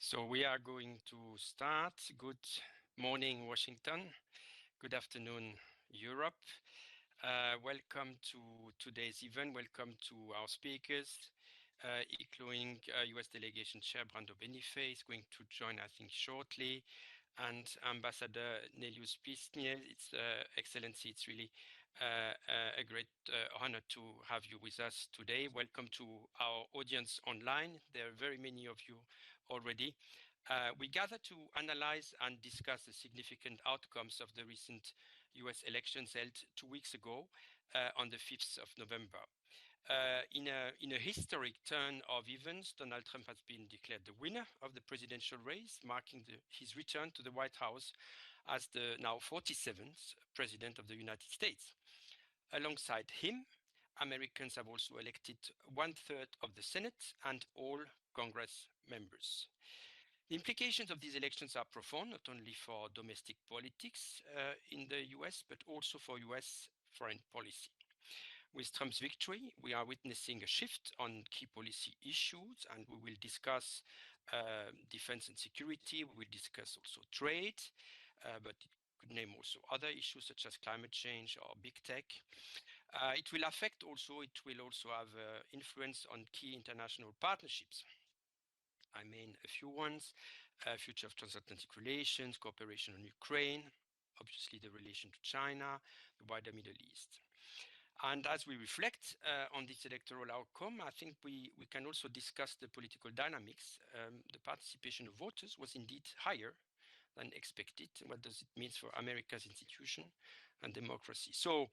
So we are going to start. Good morning, Washington. Good afternoon, Europe. Welcome to today's event. Welcome to our speakers, including US Delegation Chair Brando BENIFEI is going to join, I think, shortly, and Ambassador NELIUPŠIENŽ. It's Excellency. It's really a great honor to have you with us today. Welcome to our audience online. There are very many of you already. We gather to analyze and discuss the significant outcomes of the recent US elections held 2 weeks ago on the 5th of November. In a historic turn of events, Donald Trump has been declared the winner of the presidential race, marking his return to the White House as the now 47th president of the United States. Alongside him, Americans have also elected 1/3 of the Senate and all Congress members. The implications of these elections are profound, not only for domestic politics in the US, but also for US foreign policy. With Trump's victory, we are witnessing a shift on key policy issues, and we will discuss defense and security. We will discuss also trade, but it could name also other issues such as climate change or big tech. It will also have influence on key international partnerships. I mean, a few ones: future of transatlantic relations, cooperation on Ukraine, obviously the relation to China, the wider Middle East. And as we reflect on this electoral outcome, I think we can also discuss the political dynamics. The participation of voters was indeed higher than expected. What does it mean for America's institution and democracy? So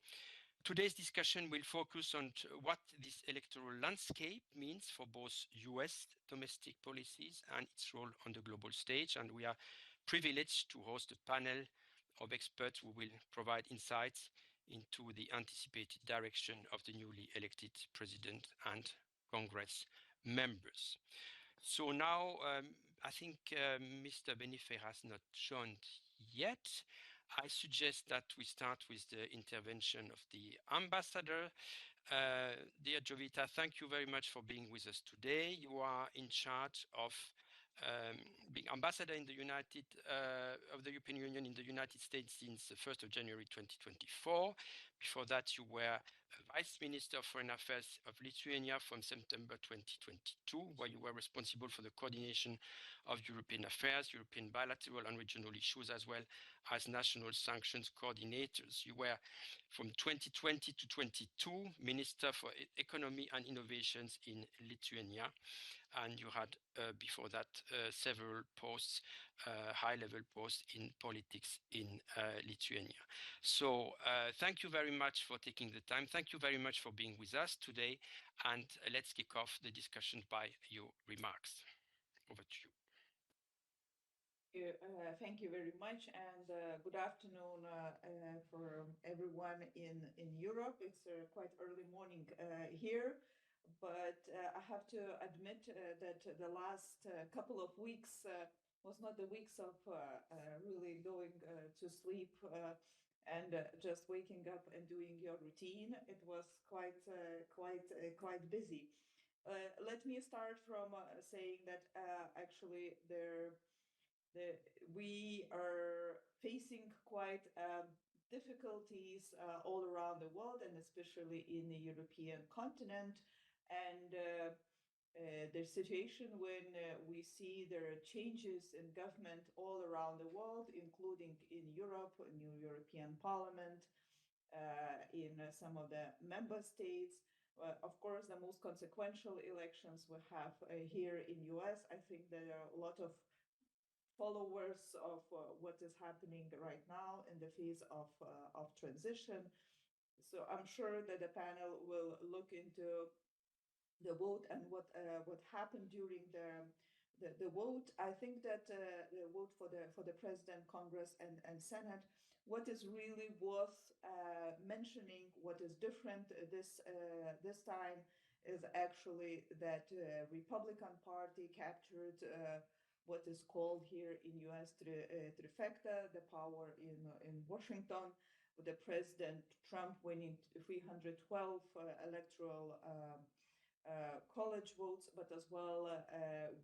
today's discussion will focus on what this electoral landscape means for both US domestic policies and its role on the global stage. And we are privileged to host a panel of experts who will provide insights into the anticipated direction of the newly elected president and Congress members. So now, I think Mr. BENIFEI has not joined yet. I suggest that we start with the intervention of the ambassador. Dear Jovita, thank you very much for being with us today. You are in charge of being ambassador in the of the European Union in the United States since the 1st of January 2024. Before that, you were Vice Minister of Foreign Affairs of Lithuania from September 2022, where you were responsible for the coordination of European affairs, European bilateral and regional issues, as well as national sanctions coordinators. You were from 2020 to 22 Minister for Economy and Innovations in Lithuania, and you had before that several posts, high-level posts in politics in Lithuania. So thank you very much for taking the time. Thank you very much for being with us today, and let's kick off the discussion by your remarks. Over to you. Thank you very much, and good afternoon for everyone in Europe. It's quite early morning here, but I have to admit that the last couple of weeks was not the weeks of really going to sleep and just waking up and doing your routine. It was quite busy. Let me start from saying that actually we are facing quite difficulties all around the world, and especially in the European continent. And the situation when we see there are changes in government all around the world, including in Europe, in the European Parliament, in some of the member states. Of course, the most consequential elections we have here in US. I think there are a lot of followers of what is happening right now in the phase of transition. So I'm sure that the panel will look into the vote and what happened during the vote. I think that the vote for the President, Congress, and Senate, what is really worth mentioning, what is different this time, is actually that Republican Party captured what is called here in US trifecta, the power in Washington, with the President Trump winning 312 electoral college votes, but as well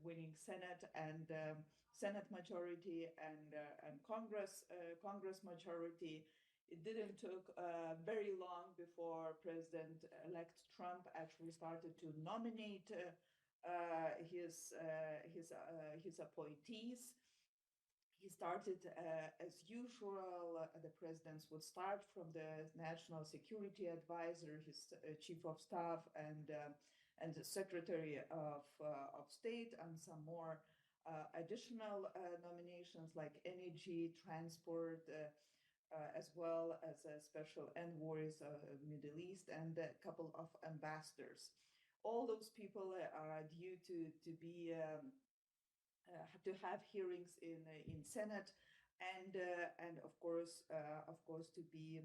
winning Senate and Senate majority and Congress majority. It didn't took very long before President-elect Trump actually started to nominate his appointees. He started, as usual, the presidents would start from the National Security Advisor, his chief of staff, and the Secretary of State, and some more additional nominations like energy, transport, as well as special envoys, Middle East, and a couple of ambassadors. All those people are due to be to have hearings in Senate, and of course to be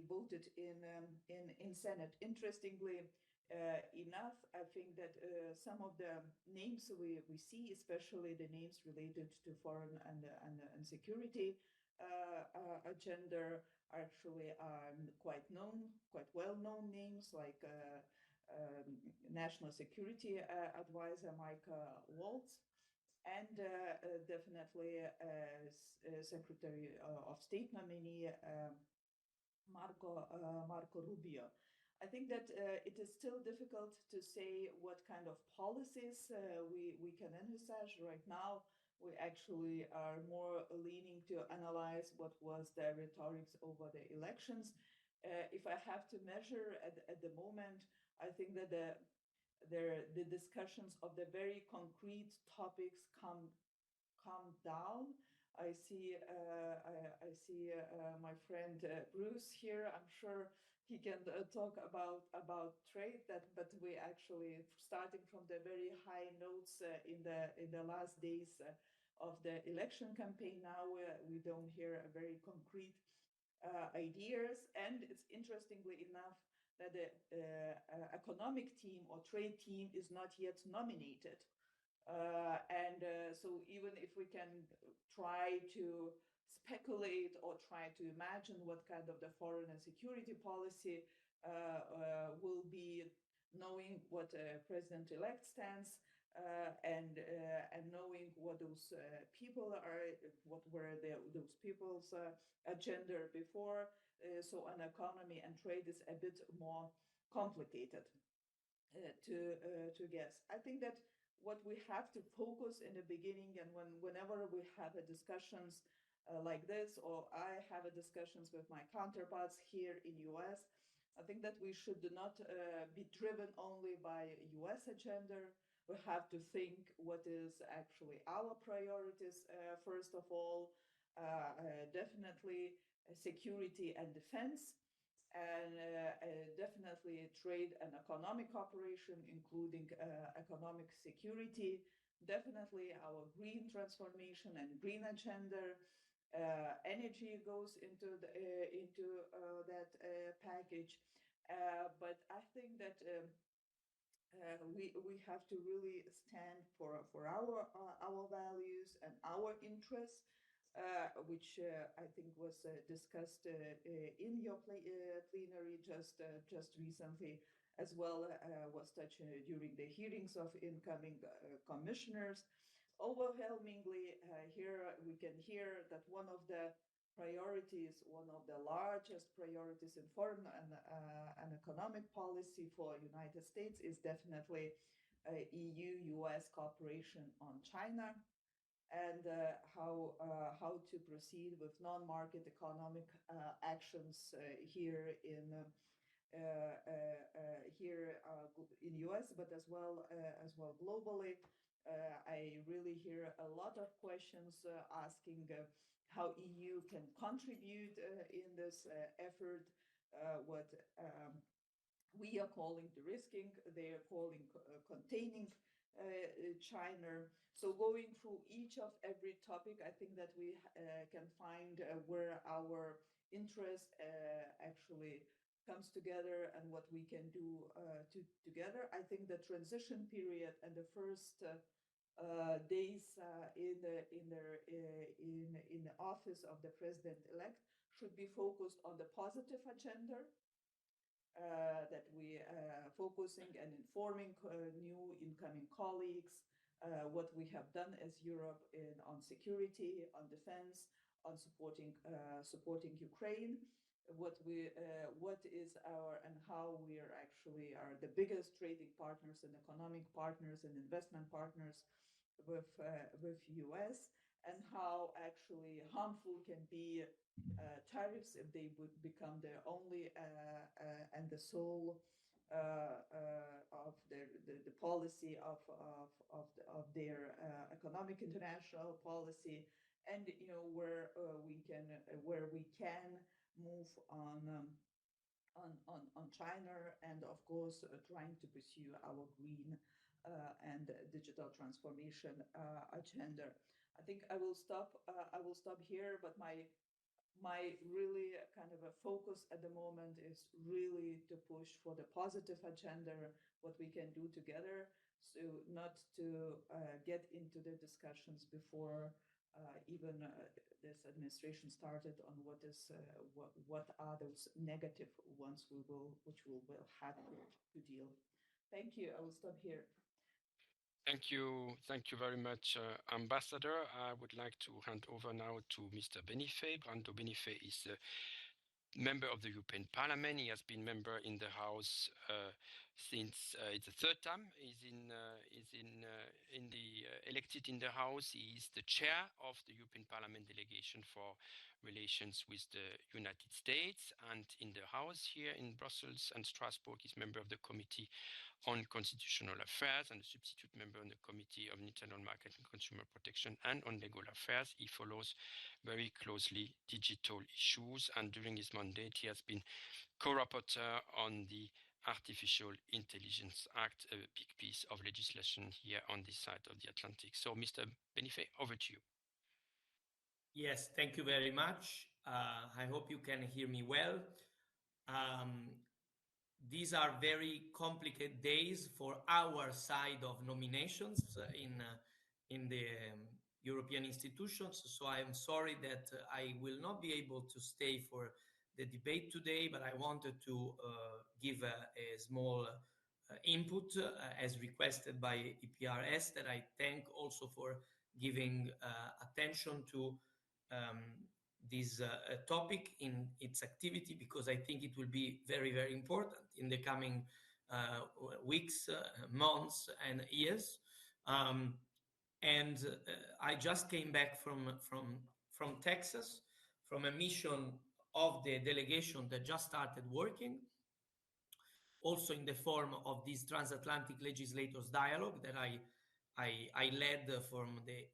voted in Senate. Interestingly enough, I think that some of the names we see, especially the names related to foreign and security agenda, actually are quite well-known names, like National Security Advisor Mike Waltz, and definitely Secretary of State nominee Marco Rubio. I think that it is still difficult to say what kind of policies we can envisage right now. We actually are more leaning to analyze what was the rhetorics over the elections. If I have to measure at the moment, I think that the discussions of the very concrete topics come down. I see my friend Bruce here. I'm sure he can talk about trade. But we actually, starting from the very high notes in the last days of the election campaign, now we don't hear a very concrete ideas. And it's interestingly enough that the economic team or trade team is not yet nominated. So even if we can try to speculate or try to imagine what kind of the foreign and security policy will be, knowing what President-elect stands, and knowing what those people are, what were those people's agenda before, so an economy and trade is a bit more complicated to guess. I think that what we have to focus in the beginning, and whenever we have discussions like this, or I have discussions with my counterparts here in US, I think that we should not be driven only by US agenda. We have to think what is actually our priorities. First of all, definitely security and defense, and definitely trade and economic cooperation, including economic security, definitely our green transformation and green agenda. Energy goes into that package, but I think that we have to really stand for our values and our interests, which I think was discussed in your plenary just recently, as well was touched during the hearings of incoming commissioners. Overwhelmingly, here we can hear that one of the priorities, one of the largest priorities in foreign and economic policy for United States is definitely EU-US cooperation on China, and how to proceed with non-market economic actions here in US, but as well globally. I really hear a lot of questions asking how EU can contribute in this effort. What we are calling de-risking, they are calling containing China. So going through each of every topic, I think that we can find where our interest actually comes together and what we can do together. I think the transition period and the first days in the office of the president-elect should be focused on the positive agenda, that we focusing and informing new incoming colleagues what we have done as Europe on security, on defense, on supporting Ukraine, what is our and how we are actually are the biggest trading partners and economic partners and investment partners with US, and how actually harmful can be tariffs if they would become the only and the sole of the policy of their economic international policy, and where we can move on China, and of course trying to pursue our green and digital transformation agenda. I think I will stop here, but my really kind of a focus at the moment is really to push for the positive agenda, what we can do together, so not to get into the discussions before even this administration started on what are those negative ones which we will have to deal. Thank you. I will stop here. Thank you very much, Ambassador. I would like to hand over now to Mr. BENIFEI. Brando BENIFEI is a member of the European Parliament. He has been member in the House since it's the third time he's elected in the House. He is the chair of the European Parliament delegation for relations with the United States, and in the House here in Brussels and Strasbourg, he's member of the Committee on Constitutional Affairs and a substitute member on the Committee on Internal Market and Consumer Protection and on Legal Affairs. He follows very closely digital issues, and during his mandate he has been co-rapporteur on the Artificial Intelligence Act, a big piece of legislation here on this side of the Atlantic. So, Mr. BENIFEI, over to you. Yes, thank you very much. I hope you can hear me well. These are very complicated days for our side of nominations in the European institutions. So I am sorry that I will not be able to stay for the debate today, but I wanted to give a small input as requested by EPRS, that I thank also for giving attention to this topic in its activity, because I think it will be very, very important in the coming weeks, months, and years. And I just came back from Texas, from a mission of the delegation that just started working, also in the form of this transatlantic legislators dialogue that I led from the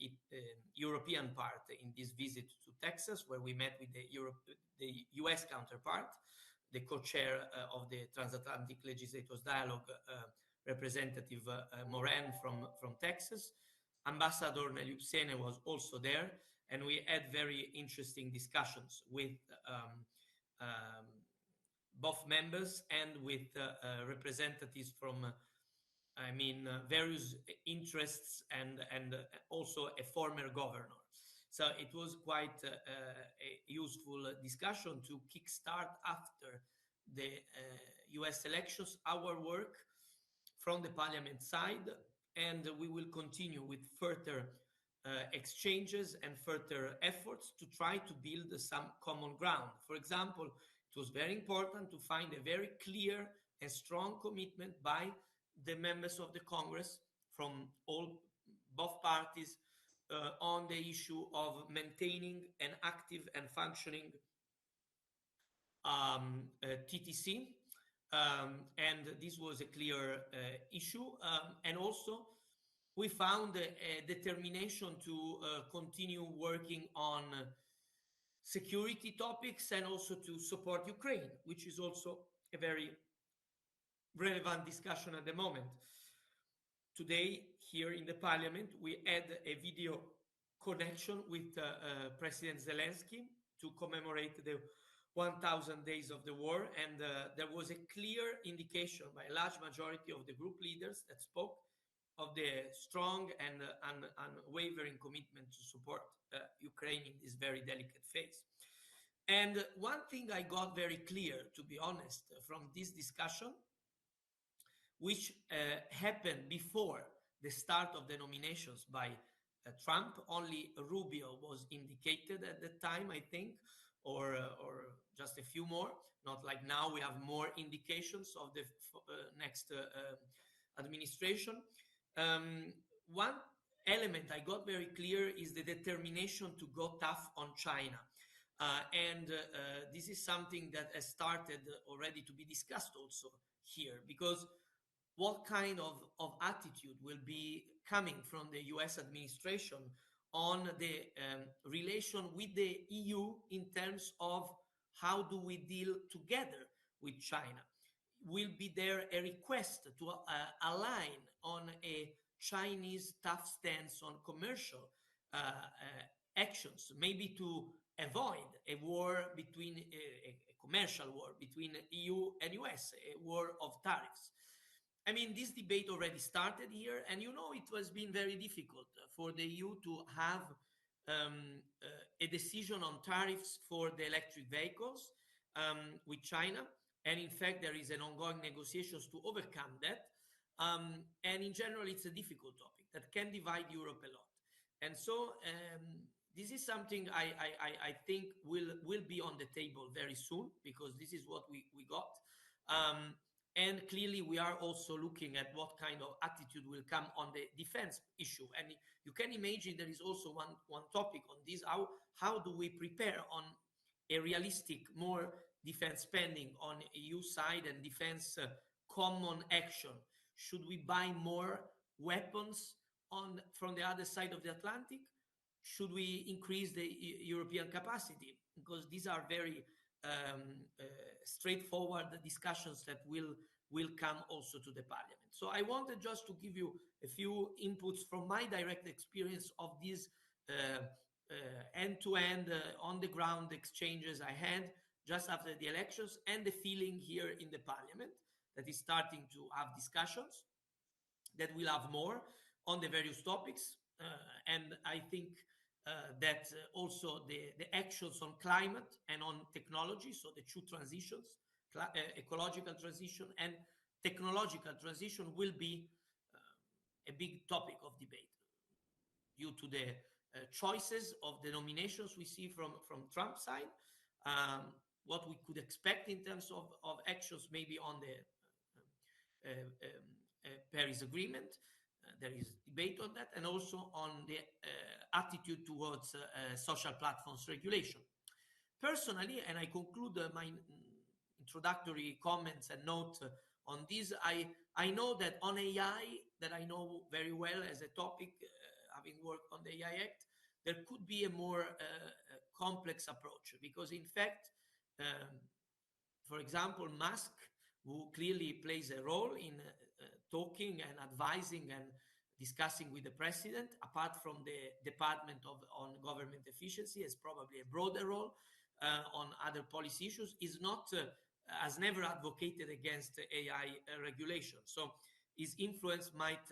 European part in this visit to Texas, where we met with the US counterpart, the co-chair of the Transatlantic Legislators Dialogue, Representative Moran from Texas. Ambassador NELIUPŠIENŽ was also there, and we had very interesting discussions with both members and with representatives from various interests, and also a former governor. So it was quite a useful discussion to kickstart after the US elections our work from the parliament side, and we will continue with further exchanges and further efforts to try to build some common ground. For example, it was very important to find a very clear and strong commitment by the members of the Congress from both parties on the issue of maintaining an active and functioning TTC, and this was a clear issue, and also we found a determination to continue working on security topics and also to support Ukraine, which is also a very relevant discussion at the moment. Today, here in the parliament, we had a video connection with President Zelensky to commemorate the 1,000 days of the war, and there was a clear indication by a large majority of the group leaders that spoke of the strong and unwavering commitment to support Ukraine in this very delicate phase. And one thing I got very clear, to be honest, from this discussion which happened before the start of the nominations by Trump. Only Rubio was indicated at the time, I think, or just a few more. Not like now we have more indications of the next administration. One element I got very clear is the determination to go tough on China. And this is something that has started already to be discussed also here, because what kind of attitude will be coming from the US administration on the relation with the EU in terms of how do we deal together with China? Will be there a request to align on a Chinese tough stance on commercial actions, maybe to avoid a war between a commercial war between EU and US, a war of tariffs. I mean, this debate already started here, and you know it has been very difficult for the EU to have a decision on tariffs for the electric vehicles with China. And in fact, there is an ongoing negotiations to overcome that. And in general, it's a difficult topic that can divide Europe a lot. And so this is something I think will be on the table very soon, because this is what we got. And clearly, we are also looking at what kind of attitude will come on the defense issue. And you can imagine there is also one topic on this. How do we prepare on a realistic, more defense spending on EU side and defense common action? Should we buy more weapons from the other side of the Atlantic? Should we increase the European capacity? Because these are very straightforward discussions that will come also to the parliament. So I wanted just to give you a few inputs from my direct experience of these end-to-end on the ground exchanges I had just after the elections, and the feeling here in the parliament that is starting to have discussions that will have more on the various topics. And I think that also the actions on climate and on technology, so the two transitions, ecological transition and technological transition, will be a big topic of debate due to the choices of the nominations we see from Trump's side, what we could expect in terms of actions maybe on the Paris Agreement. There is debate on that, and also on the attitude towards social platforms regulation. Personally, and I conclude my introductory comments and notes on this, I know that on AI, that I know very well as a topic, having worked on the AI Act, there could be a more complex approach, because in fact, for example, Musk, who clearly plays a role in talking and advising and discussing with the president, apart from the Department on Government Efficiency, has probably a broader role on other policy issues, has never advocated against AI regulation. So his influence might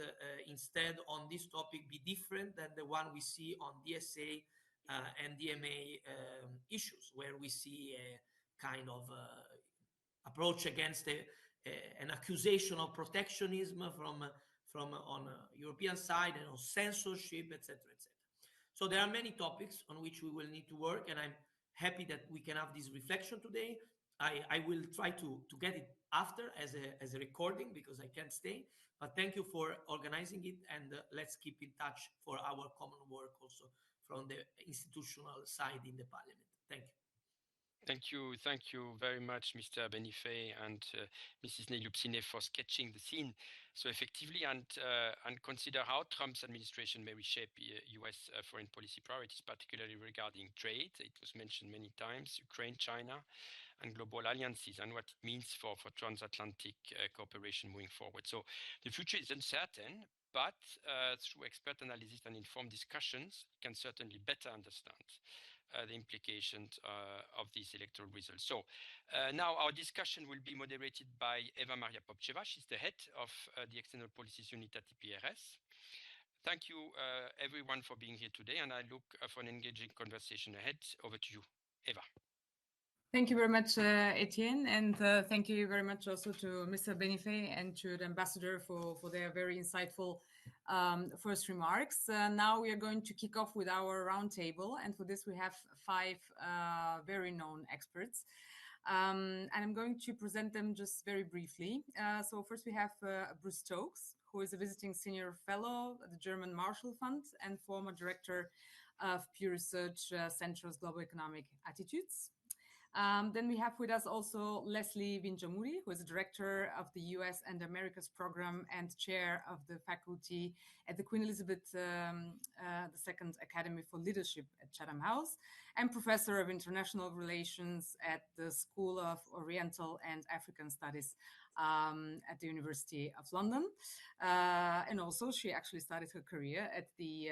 instead on this topic be different than the one we see on DSA and DMA issues, where we see a kind of approach against an accusation of protectionism from on European side, and on censorship, etc., etc. So there are many topics on which we will need to work, and I'm happy that we can have this reflection today. I will try to get it after as a recording, because I can't stay. But thank you for organizing it, and let's keep in touch for our common work also from the institutional side in the parliament. Thank you. Thank you very much, Mr. BENIFEI and Mrs. NELIUPŠIENŽ, for sketching the scene so effectively, and consider how Trump's administration may reshape US foreign policy priorities, particularly regarding trade. It was mentioned many times, Ukraine, China, and global alliances, and what it means for transatlantic cooperation moving forward. So the future is uncertain, but through expert analysis and informed discussions, can certainly better understand the implications of these electoral results. So now our discussion will be moderated by Eva Maria Popcheva. She's the head of the External Policies Unit at EPRS. Thank you everyone for being here today, and I look for an engaging conversation ahead. Over to you, Eva. Thank you very much, Etienne, and thank you very much also to Mr. BENIFEI and to the ambassador for their very insightful first remarks. Now we are going to kick off with our roundtable, and for this we have five very known experts. And I'm going to present them just very briefly. So first we have Bruce Stokes, who is a visiting senior fellow at the German Marshall Fund and former director of Pew Research Center's Global Economic Attitudes. Then we have with us also Leslie Vinjamuri, who is the director of the US and Americas program and chair of the faculty at the Queen Elizabeth II Academy for Leadership at Chatham House, and professor of international relations at the School of Oriental and African Studies at the University of London. And also she actually started her career at the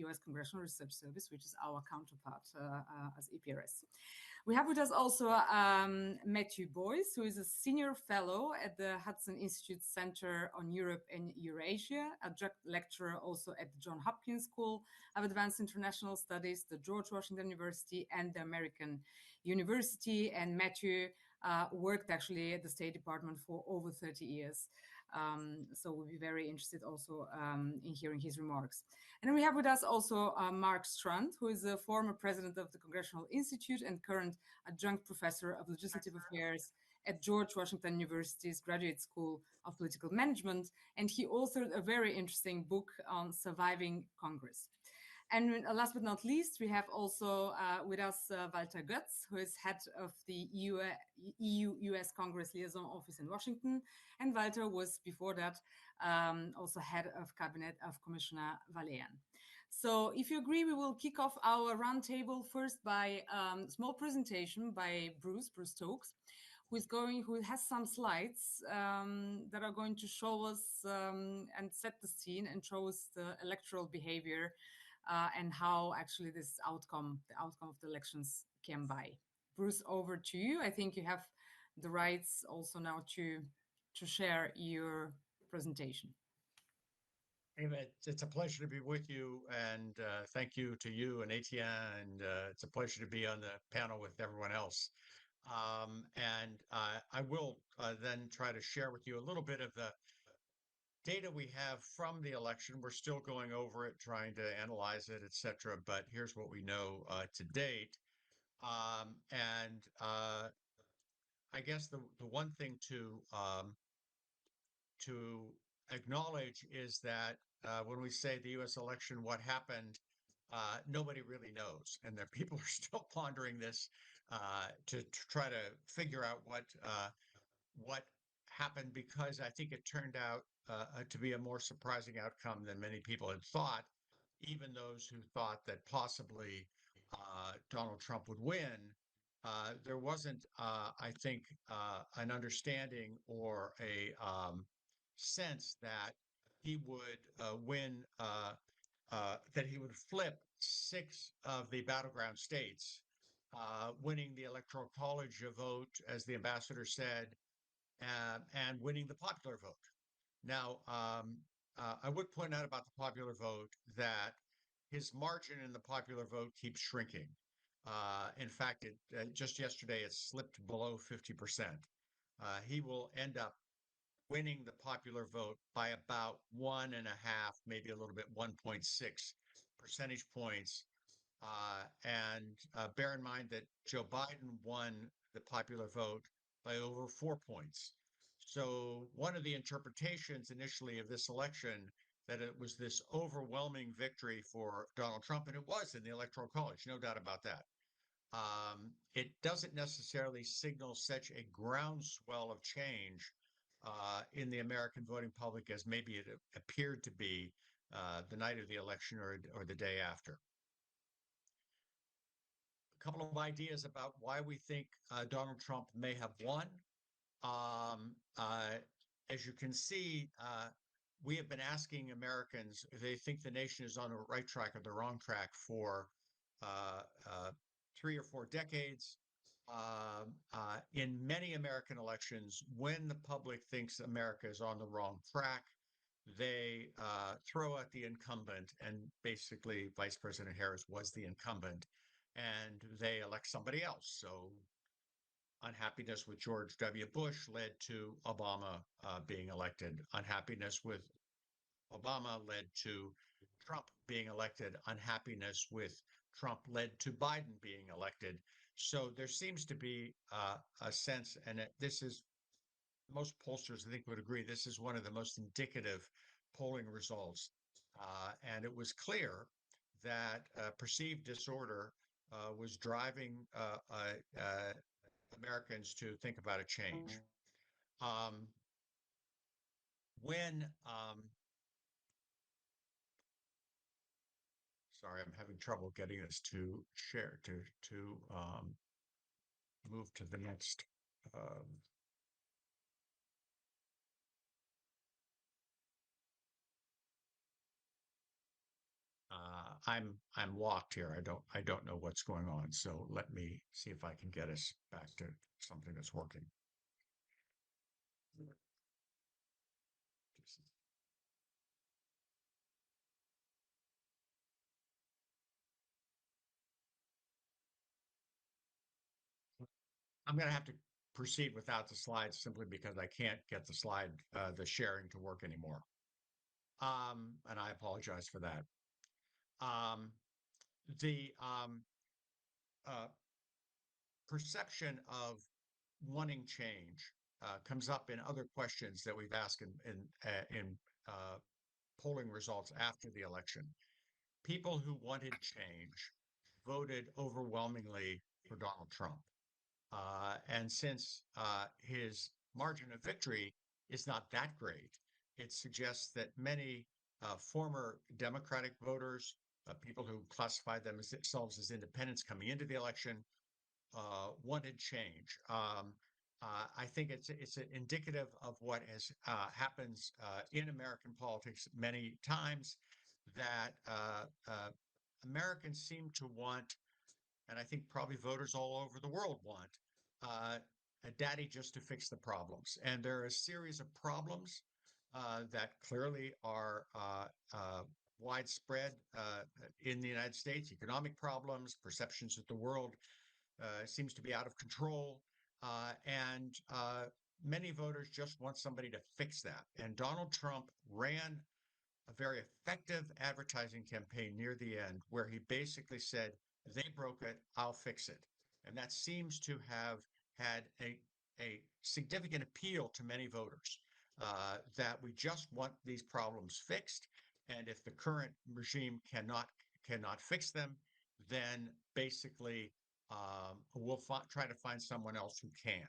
US Congressional Research Service, which is our counterpart as EPRS. We have with us also Matthew Boyce, who is a senior fellow at the Hudson Institute Center on Europe and Eurasia, adjunct lecturer also at the Johns Hopkins School of Advanced International Studies, the George Washington University, and the American University. And Matthew worked actually at the State Department for over 30 years. So we'll be very interested also in hearing his remarks. And then we have with us also Mark Strand, who is a former president of the Congressional Institute and current adjunct professor of legislative affairs at George Washington University's Graduate School of Political Management. And he authored a very interesting book on surviving Congress. And last but not least, we have also with us Walter Götz, who is head of the EU-US Congress Liaison Office in Washington. And Walter was before that also head of cabinet of Commissioner Valean. So if you agree, we will kick off our roundtable first by a small presentation by Bruce Stokes, who has some slides that are going to show us and set the scene and show us the electoral behavior and how actually the outcome of the elections came by. Bruce, over to you. I think you have the rights also now to share your presentation. It's a pleasure to be with you, and thank you to you and Etienne, and it's a pleasure to be on the panel with everyone else. I will then try to share with you a little bit of the data we have from the election. We're still going over it, trying to analyze it, etc. But here's what we know to date. I guess the one thing to acknowledge is that when we say the U.S. election, what happened, nobody really knows, and that people are still pondering this to try to figure out what happened, because I think it turned out to be a more surprising outcome than many people had thought, even those who thought that possibly Donald Trump would win. There wasn't, I think, an understanding or a sense that he would win, that he would flip 6 of the battleground states, winning the Electoral College vote, as the ambassador said, and winning the popular vote. Now, I would point out about the popular vote that his margin in the popular vote keeps shrinking. In fact, just yesterday it slipped below 50%. He will end up winning the popular vote by about 1.5, maybe a little bit, 1.6 percentage points. Bear in mind that Joe Biden won the popular vote by over 4 points. So one of the interpretations initially of this election, that it was this overwhelming victory for Donald Trump, and it was in the Electoral College, no doubt about that. It doesn't necessarily signal such a groundswell of change in the American voting public as maybe it appeared to be the night of the election or the day after. A couple of ideas about why we think Donald Trump may have won. As you can see, we have been asking Americans if they think the nation is on the right track or the wrong track for 3 or 4 decades. In many American elections, when the public thinks America is on the wrong track, they throw out the incumbent, and basically Vice President Harris was the incumbent, and they elect somebody else. So unhappiness with George W. Bush led to Obama being elected. Unhappiness with Obama led to Trump being elected. Unhappiness with Trump led to Biden being elected. So there seems to be a sense, and this is most pollsters, I think, would agree, this is one of the most indicative polling results. And it was clear that perceived disorder was driving Americans to think about a change. When sorry, I'm having trouble getting this to share to move to the next. I'm locked here. I don't know what's going on. So let me see if I can get us back to something that's working. I'm going to have to proceed without the slides simply because I can't get the slide, the sharing to work anymore. And I apologize for that. The perception of wanting change comes up in other questions that we've asked in polling results after the election. People who wanted change voted overwhelmingly for Donald Trump. And since his margin of victory is not that great, it suggests that many former Democratic voters, people who classified themselves as independents coming into the election, wanted change. I think it's indicative of what has happens in American politics many times, that Americans seem to want, and I think probably voters all over the world want, a daddy just to fix the problems. And there are a series of problems that clearly are widespread in the United States: economic problems, perceptions that the world seems to be out of control. And many voters just want somebody to fix that. And Donald Trump ran a very effective advertising campaign near the end where he basically said, they broke it, I'll fix it. And that seems to have had a significant appeal to many voters, that we just want these problems fixed. And if the current regime cannot fix them, then basically we'll try to find someone else who can.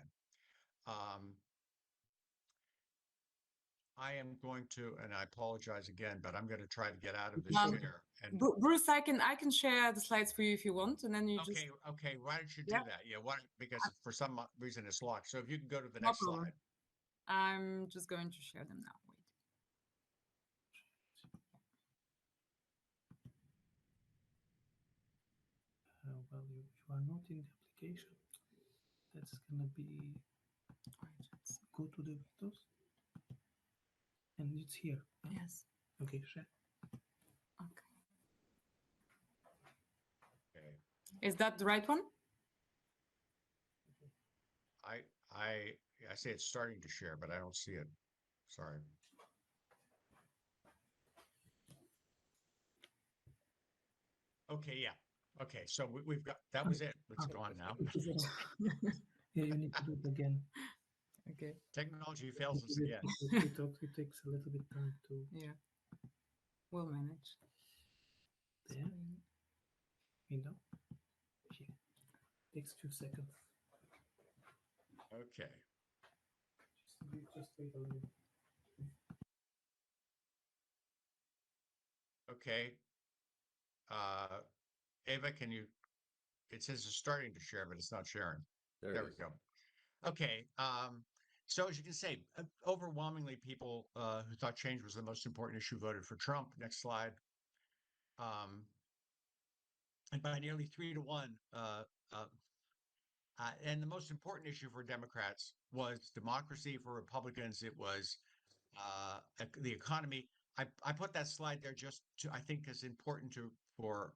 I am going to, and I apologize again, but I'm going to try to get out of the share. And Bruce, I can share the slides for you if you want, and then you just. Okay. Why don't you do that? Yeah, why? Because for some reason it's locked. So if you can go to the No next problem. slide. I'm just going to share them now. Wait. Well, you are not in the application. That's gonna be. Go to the Windows, and it's here. Yes. Okay, share. Okay. Okay. Is that the right one? I say it's starting to share, but I don't see it. Sorry. Okay, yeah. Okay, so we've got, that was it. It's gone now. Yeah, you need to do it again. Okay. Technology fails us again. It takes a little bit time to. Yeah. We'll manage. There. Window. Here. Takes 2 seconds. Okay. Just wait a little. Okay. Ava, can you, it says it's starting to share, but it's not sharing. There we go. Okay. So as you can say, overwhelmingly people who thought change was the most important issue voted for Trump. Next slide. And by nearly 3-1, and the most important issue for Democrats was democracy. For Republicans, it was the economy. I put that slide there just to, I think, is important for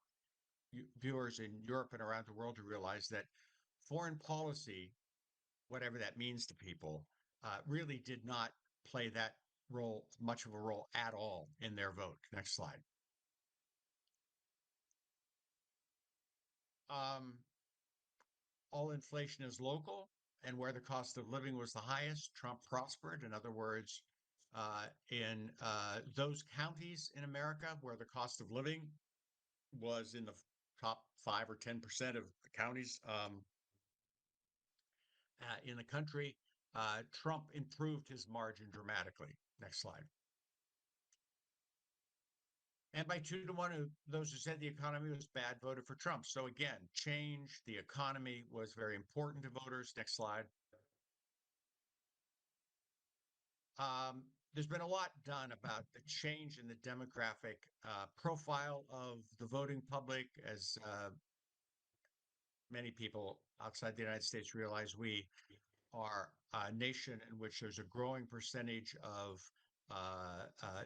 viewers in Europe and around the world to realize that foreign policy whatever that means to people, really did not play that role, much of a role at all in their vote. Next slide. All inflation is local, and where the cost of living was the highest, Trump prospered. In other words, in those counties in America where the cost of living was in the top 5 or 10% of the counties in the country, Trump improved his margin dramatically. Next slide. And by 2-1, those who said the economy was bad voted for Trump. So again, change, the economy was very important to voters. Next slide. There's been a lot done about the change in the demographic profile of the voting public. As many people outside the United States realize, we are a nation in which there's a growing percentage of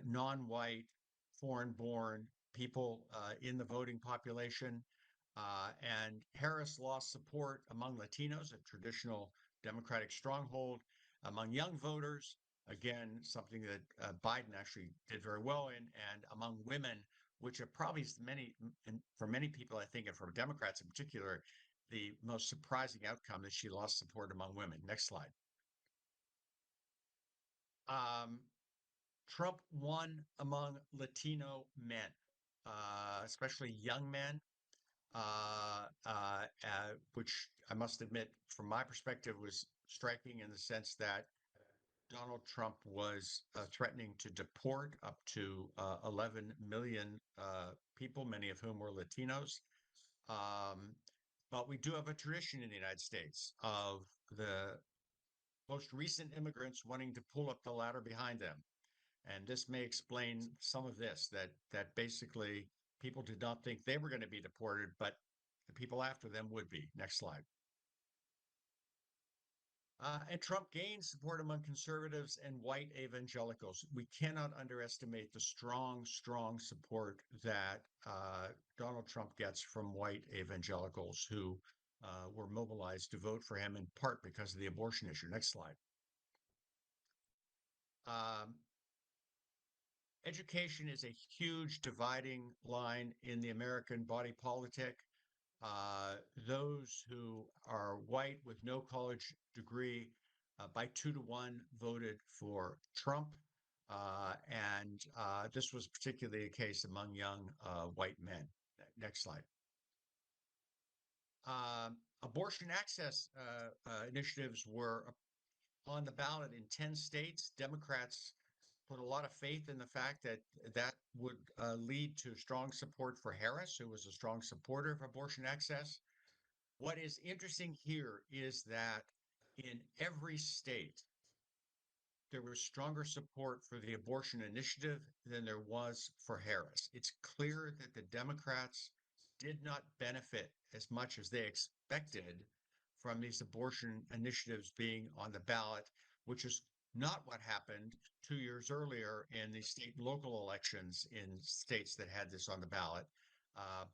non-white, foreign-born people in the voting population. And Harris lost support among Latinos, a traditional Democratic stronghold, among young voters, again, something that Biden actually did very well in, and among women, which are probably many, and for many people, I think, and for Democrats in particular, the most surprising outcome that she lost support among women. Next slide. Trump won among Latino men, especially young men, which I must admit, from my perspective, was striking in the sense that Donald Trump was threatening to deport up to 11 million people, many of whom were Latinos. But we do have a tradition in the United States of the most recent immigrants wanting to pull up the ladder behind them. And this may explain some of this, that basically people did not think they were going to be deported, but the people after them would be. Next slide. And Trump gained support among conservatives and white evangelicals. We cannot underestimate the strong, strong support that Donald Trump gets from white evangelicals who were mobilized to vote for him, in part because of the abortion issue. Next slide. Education is a huge dividing line in the American body politic. Those who are white with no college degree by 2-1 voted for Trump. And this was particularly the case among young white men. Next slide. Abortion access initiatives were on the ballot in 10 states. Democrats put a lot of faith in the fact that that would lead to strong support for Harris, who was a strong supporter of abortion access. What is interesting here is that in every state, there was stronger support for the abortion initiative than there was for Harris. It's clear that the Democrats did not benefit as much as they expected from these abortion initiatives being on the ballot, which is not what happened 2 years earlier in the state and local elections in states that had this on the ballot.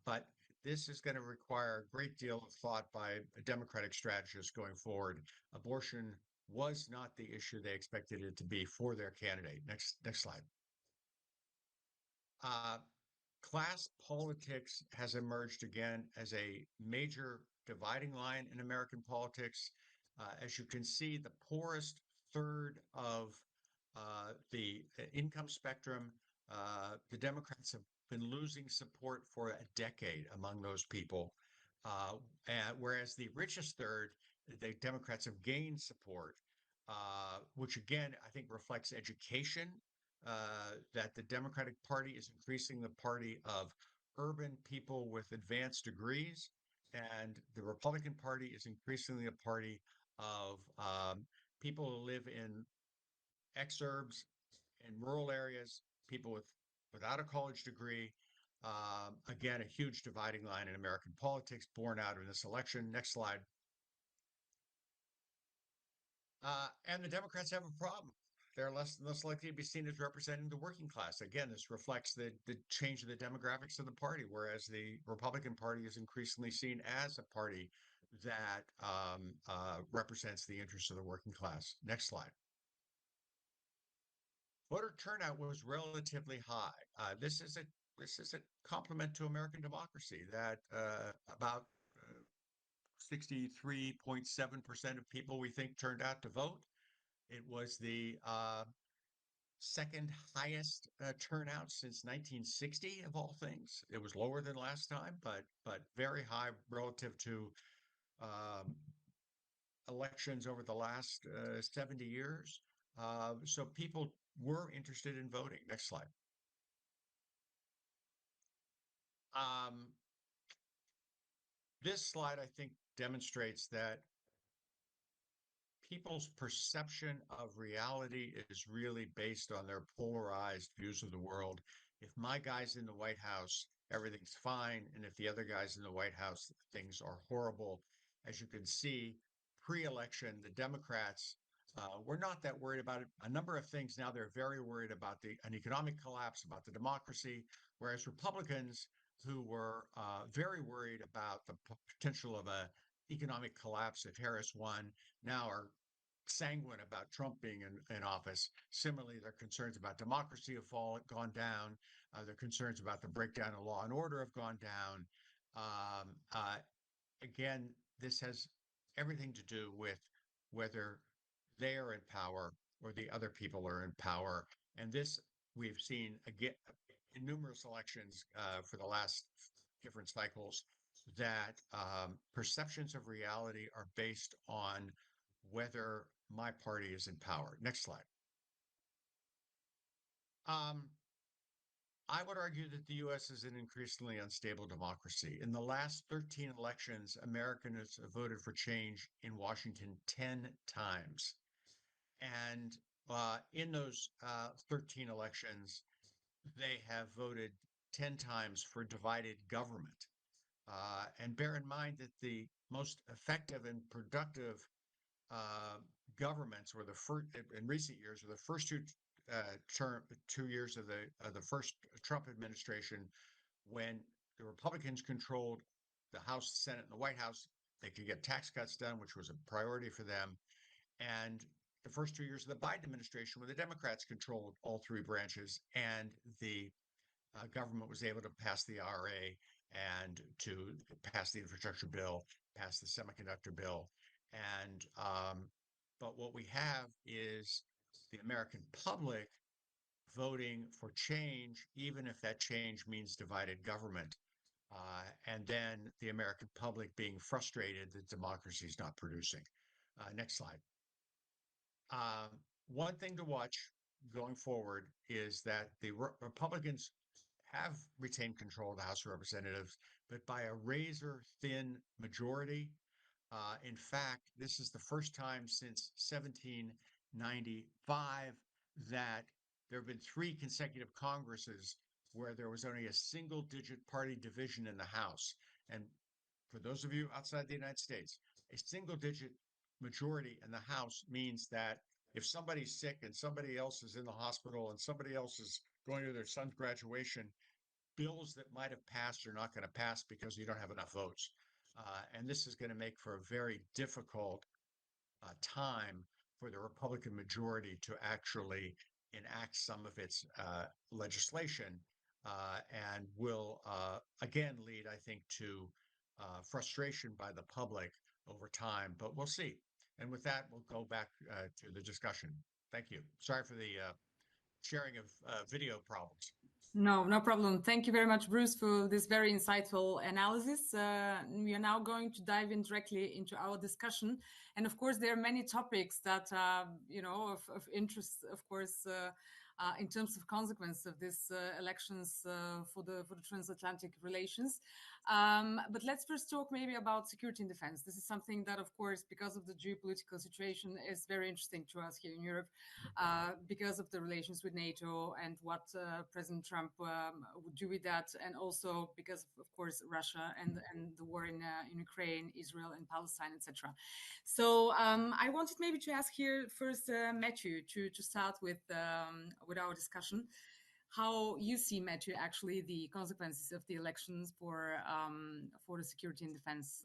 But this is going to require a great deal of thought by Democratic strategists going forward. Abortion was not the issue they expected it to be for their candidate. Next slide. Class politics has emerged again as a major dividing line in American politics. As you can see, the poorest third of the income spectrum, the Democrats have been losing support for a decade among those people, whereas the richest third, the Democrats have gained support, which again, I think reflects education, that the Democratic Party is increasingly the party of urban people with advanced degrees, and the Republican Party is increasingly a party of people who live in exurbs in rural areas, people without a college degree. Again, a huge dividing line in American politics borne out in this election. Next slide. And the Democrats have a problem. They're less likely to be seen as representing the working class. Again, this reflects the change of the demographics of the party, whereas the Republican Party is increasingly seen as a party that represents the interests of the working class. Next slide. Voter turnout was relatively high. This is a compliment to American democracy that about 63.7% of people we think turned out to vote. It was the second highest turnout since 1960 of all things. It was lower than last time, but very high relative to elections over the last 70 years. So people were interested in voting. Next slide. This slide, I think, demonstrates that people's perception of reality is really based on their polarized views of the world. If my guy's in the White House, everything's fine. And if the other guy's in the White House, things are horrible. As you can see, pre-election, the Democrats were not that worried about it. A number of things now they're very worried about an economic collapse, about the democracy, whereas Republicans who were very worried about the potential of a economic collapse if Harris won now are sanguine about Trump being in office. Similarly, their concerns about democracy have gone down. Their concerns about the breakdown of law and order have gone down. Again, this has everything to do with whether they are in power or the other people are in power. And this we've seen again in numerous elections for the last different cycles that perceptions of reality are based on whether my party is in power. Next slide. I would argue that the U.S. is an increasingly unstable democracy. In the last 13 elections, Americans have voted for change in Washington 10 times. And in those 13 elections, they have voted 10 times for divided government. And bear in mind that the most effective and productive governments were the first in recent years, or the first 2 years of the first Trump administration, when the Republicans controlled the House, Senate, and the White House. They could get tax cuts done, which was a priority for them. And the first 2 years of the Biden administration, where the Democrats controlled all three branches, and the government was able to pass the IRA and to pass the infrastructure bill, pass the semiconductor bill. And but what we have is the American public voting for change, even if that change means divided government. And then the American public being frustrated that democracy is not producing. Next slide. One thing to watch going forward is that the Republicans have retained control of the House of Representatives, but by a razor-thin majority. In fact, this is the first time since 1795 that there have been 3 consecutive Congresses where there was only a single-digit party division in the House. And for those of you outside the United States, a single-digit majority in the House means that if somebody's sick and somebody else is in the hospital and somebody else is going to their son's graduation, bills that might have passed are not going to pass because you don't have enough votes. And this is going to make for a very difficult time for the Republican majority to actually enact some of its legislation, and will again lead, I think, to frustration by the public over time. But we'll see. And with that, we'll go back to the discussion. Thank you. Sorry for the sharing of video problems. No problem. Thank you very much, Bruce, for this very insightful analysis. We are now going to dive in directly into our discussion. And of course, there are many topics that, of interest, of course, in terms of consequence of these elections for the transatlantic relations. But let's first talk maybe about security and defense. This is something that, of course, because of the geopolitical situation, is very interesting to us here in Europe, because of the relations with NATO and what President Trump would do with that, and also because of course, Russia and the war in Ukraine, Israel, and Palestine, etc. So I wanted maybe to ask here first, Matthew, to start with our discussion, how you see, Matthew, actually the consequences of the elections for the security and defense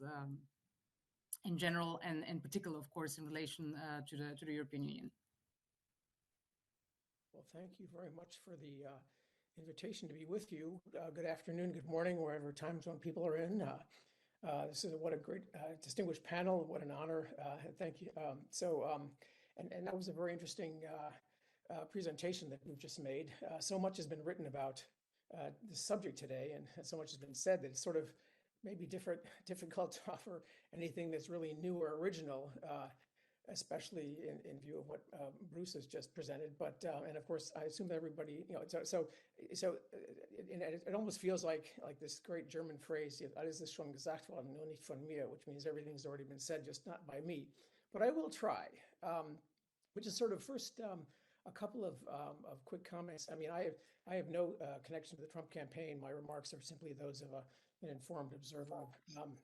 in general, and in particular, of course, in relation to the European Union. Well, thank you very much for the invitation to be with you. Good afternoon, good morning, wherever time zone people are in. This is what a great distinguished panel. What an honor. Thank you. And that was a very interesting presentation that we've just made. So much has been written about the subject today, and so much has been said that it's sort of maybe difficult to offer anything that's really new or original, especially in view of what Bruce has just presented. But and of course, I assume that everybody, it almost feels like this great German phrase, "Alles ist schon gesagt worden, nur nicht von mir," which means everything's already been said, just not by me. But I will try, which is sort of first a couple of quick comments. I mean, I have no connection to the Trump campaign. My remarks are simply those of an informed observer,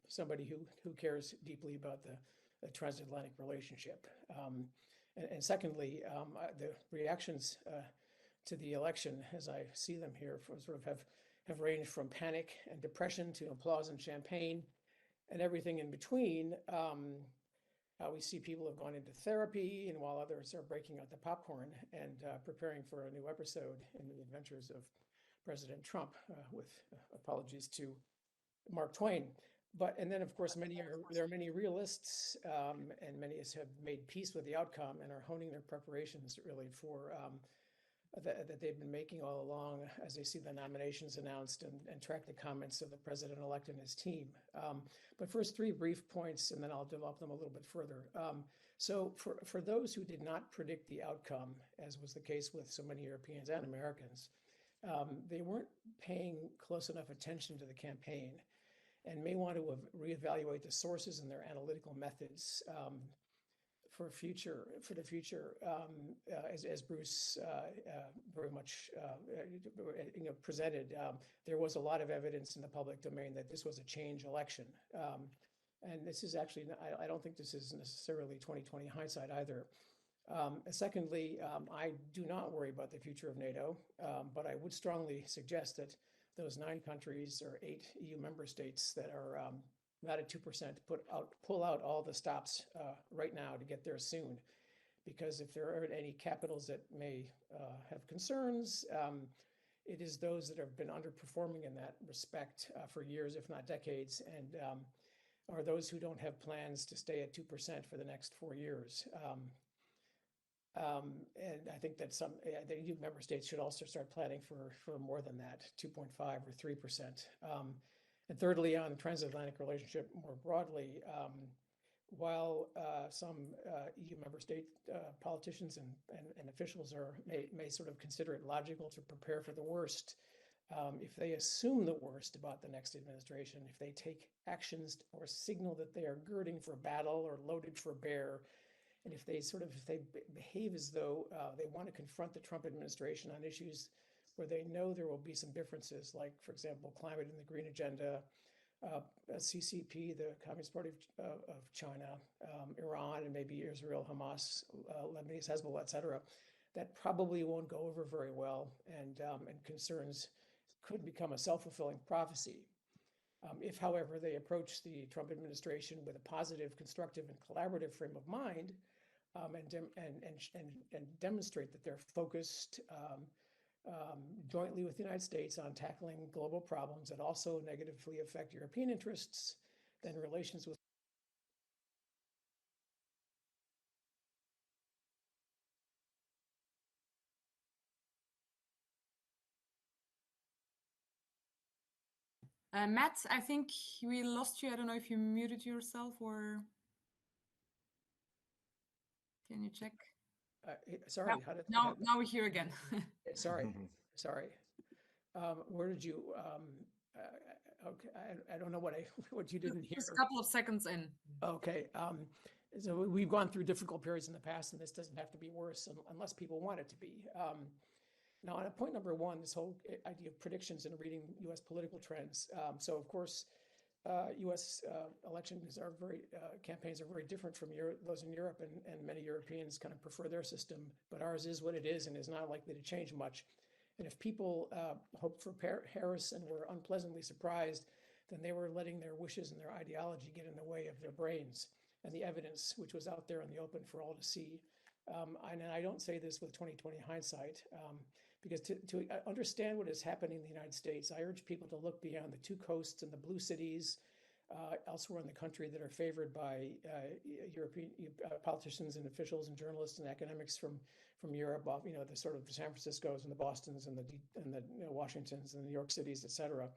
somebody who cares deeply about the transatlantic relationship. And secondly, the reactions to the election, as I see them here, sort of have ranged from panic and depression to applause and champagne and everything in between. We see people have gone into therapy, and while others are breaking out the popcorn and preparing for a new episode in the adventures of President Trump, with apologies to Mark Twain. And then, of course, there are many realists, and many have made peace with the outcome and are honing their preparations really for that they've been making all along as they see the nominations announced and track the comments of the president-elect and his team. But first, 3 brief points, and then I'll develop them a little bit further. So for those who did not predict the outcome, as was the case with so many Europeans and Americans, they weren't paying close enough attention to the campaign and may want to reevaluate the sources and their analytical methods for the future. As Bruce very much presented, there was a lot of evidence in the public domain that this was a change election, and this is actually I don't think this is necessarily 2020 hindsight either. Secondly, I do not worry about the future of NATO, but I would strongly suggest that those 9 countries or 8 EU member states that are not at 2% pull out all the stops right now to get there soon, because if there are any capitals that may have concerns, it is those that have been underperforming in that respect for years, if not decades, and are those who don't have plans to stay at 2% for the next 4 years. And I think that the EU member states should also start planning for more than that, 2.5 or 3%. And thirdly, on the transatlantic relationship more broadly, while some EU member state politicians and officials may sort of consider it logical to prepare for the worst, if they assume the worst about the next administration, if they take actions or signal that they are girding for battle or loaded for bear, and if they behave as though they want to confront the Trump administration on issues where they know there will be some differences, like, for example, climate and the green agenda, CCP, the Communist Party of China, Iran, and maybe Israel, Hamas, Lebanese, Hezbollah, et cetera, that probably won't go over very well, and concerns could become a self-fulfilling prophecy. If, however, they approach the Trump administration with a positive, constructive, and collaborative frame of mind, and demonstrate that they're focused jointly with the United States on tackling global problems that also negatively affect European interests, then relations with Matt, I think we lost you. I don't know if you muted yourself or can you check? Sorry, now we're here again. Sorry. Where did you? Okay, I don't know what you didn't hear. Just a couple of seconds in. Okay. So we've gone through difficult periods in the past, and this doesn't have to be worse unless people want it to be. Now, on point number 1, this whole idea of predictions and reading U.S. political trends. So, of course, U.S. elections are campaigns are very different from those in Europe, and many Europeans kind of prefer their system, but ours is what it is and is not likely to change much. And if people hoped for Harris and were unpleasantly surprised, then they were letting their wishes and their ideology get in the way of their brains. and the evidence which was out there in the open for all to see. And I don't say this with 2020 hindsight, because to understand what is happening in the United States, I urge people to look beyond the two coasts and the blue cities elsewhere in the country that are favored by European politicians and officials and journalists and academics from Europe, the sort of the San Franciscos and the Bostons and the Washingtons and the New York cities, et cetera,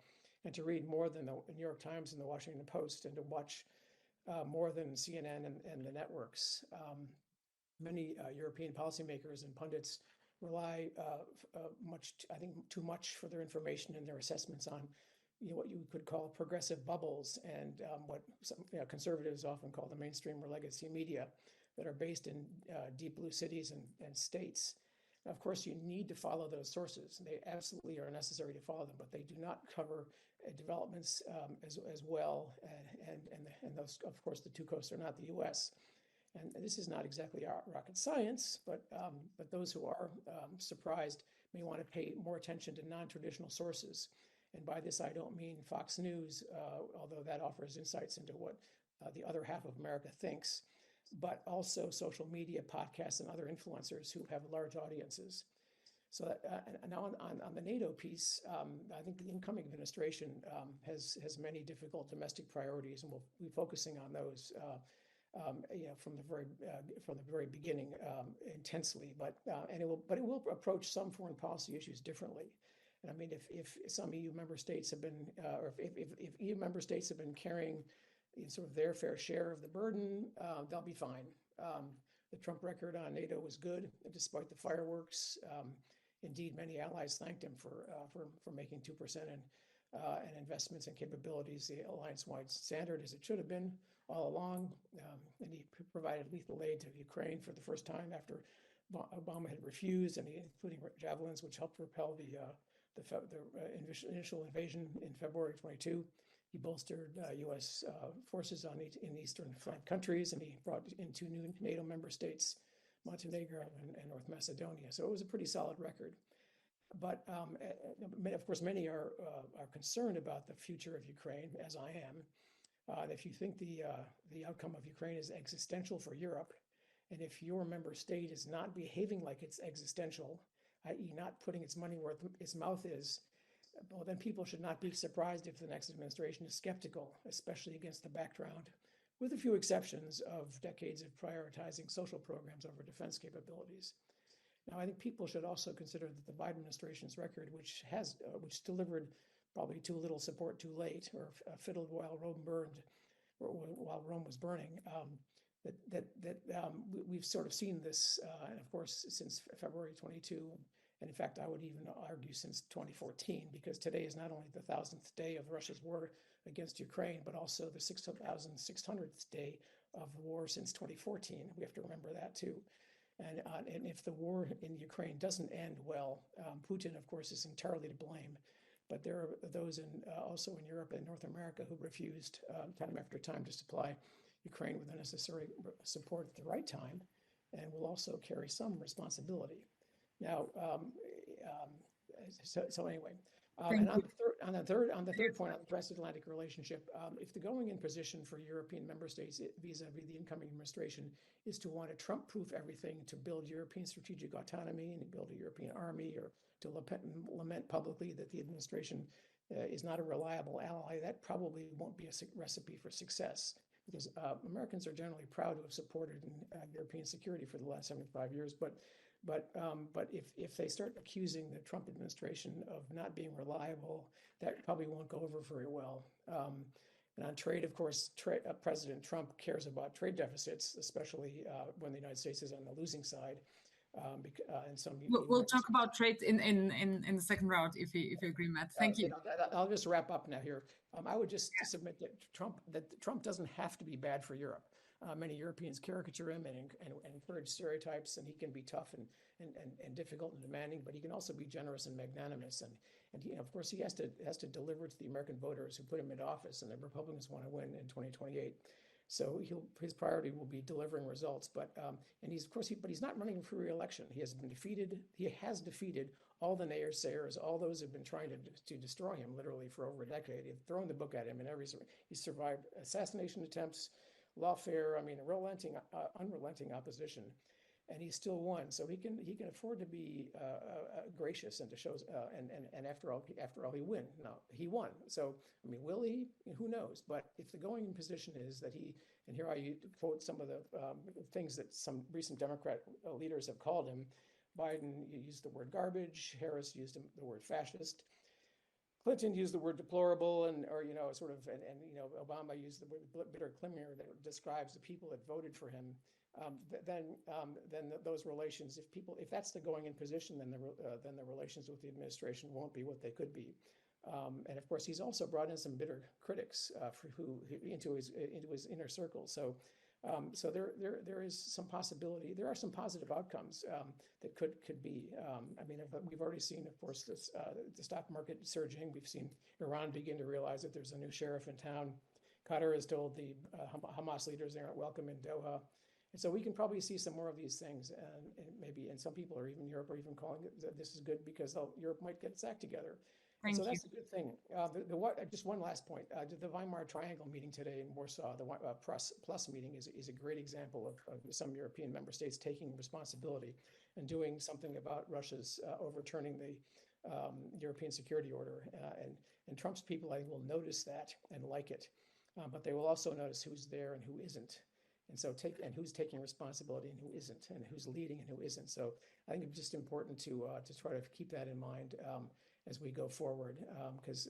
and to read more than the New York Times and the Washington Post, and to watch more than CNN and the networks. Many European policymakers and pundits rely I think too much for their information and their assessments on what you could call progressive bubbles, and what some conservatives often call the mainstream or legacy media that are based in deep blue cities and states. Now, of course, you need to follow those sources. They absolutely are necessary to follow them, but they do not cover developments as well. And those, of course, the two coasts are not the U.S. And this is not exactly rocket science, but those who are surprised may want to pay more attention to non-traditional sources. And by this, I don't mean Fox News, although that offers insights into what the other half of America thinks, but also social media, podcasts, and other influencers who have large audiences. So now on the NATO piece, I think the incoming administration has many difficult domestic priorities, and we'll be focusing on those from the very beginning intensely. But it will approach some foreign policy issues differently. And I mean, if some EU member states have been, or if EU member states have been carrying sort of their fair share of the burden, they'll be fine. The Trump record on NATO was good, despite the fireworks. Indeed, many allies thanked him for making 2% and investments and capabilities the alliance-wide standard, as it should have been all along. And he provided lethal aid to Ukraine for the first time after Obama had refused, and including javelins, which helped repel the initial invasion in February 22. He bolstered U.S. forces in eastern flank countries, and he brought in 2 new NATO member states, Montenegro and North Macedonia. So it was a pretty solid record. But of course, many are concerned about the future of Ukraine, as I am. If you think the outcome of Ukraine is existential for Europe, and if your member state is not behaving like it's existential, i.e. not putting its money where its mouth is, well, then people should not be surprised if the next administration is skeptical, especially against the background, with a few exceptions, of decades of prioritizing social programs over defense capabilities. Now, I think people should also consider that the Biden administration's record, which delivered probably too little support too late, or fiddled while Rome burned, or while Rome was burning, we've sort of seen this, and of course, since February 22, and in fact, I would even argue since 2014, because today is not only the 1,000th day of Russia's war against Ukraine, but also the 6,600th day of the war since 2014. We have to remember that too. And if the war in Ukraine doesn't end well, Putin, of course, is entirely to blame. But there are those also in Europe and North America who refused time after time to supply Ukraine with the necessary support at the right time, and will also carry some responsibility. Now, so anyway, and on the third point on the transatlantic relationship, if the going-in position for European member states vis-a-vis the incoming administration is to want to Trump-proof everything, to build European strategic autonomy and build a European army, or to lament publicly that the administration is not a reliable ally, that probably won't be a recipe for success, because Americans are generally proud to have supported European security for the last 75 years, but if they start accusing the Trump administration of not being reliable, that probably won't go over very well. And on trade, of course, President Trump cares about trade deficits, especially when the United States is on the losing side. And some we'll talk about trade in the second round, if you agree, Matt. Thank you. I'll just wrap up now here. I would just submit that Trump doesn't have to be bad for Europe. Many Europeans caricature him and encourage stereotypes, and he can be tough and difficult and demanding, but he can also be generous and magnanimous. And of course, he has to deliver to the American voters who put him into office, and the Republicans want to win in 2028. So his priority will be delivering results. But he's not running for re-election. He has been defeated. He has defeated all the naysayers, all those who've been trying to destroy him literally for over a decade. They've thrown the book at him, and he survived assassination attempts, lawfare, I mean, unrelenting opposition, and he still won. So he can afford to be gracious and to show and after all he win. Now he won. So I mean, will he? Who knows? But if the going position is that he, and here I quote some of the things that some recent Democrat leaders have called him. Biden used the word garbage. Harris used the word fascist. Clinton used the word deplorable, and Obama used the word bitter climber that describes the people that voted for him. Then those relations, if that's the going in position, then the relations with the administration won't be what they could be. And of course, he's also brought in some bitter critics into his inner circle. So there is some possibility. There are some positive outcomes that could be. I mean, we've already seen, of course, the stock market surging. We've seen Iran begin to realize that there's a new sheriff in town. Qatar has told the Hamas leaders they aren't welcome in Doha. And so we can probably see some more of these things, and some people are even Europe are even calling it that this is good because Europe might get its act together. And so that's a good thing. Just one last point. The Weimar Triangle meeting today in Warsaw, the Plus meeting, is a great example of some European member states taking responsibility and doing something about Russia's overturning the European security order. And Trump's people, I think, will notice that and like it. But they will also notice who's there and who isn't. And so who's taking responsibility and who isn't, and who's leading and who isn't. So I think it's just important to try to keep that in mind as we go forward, because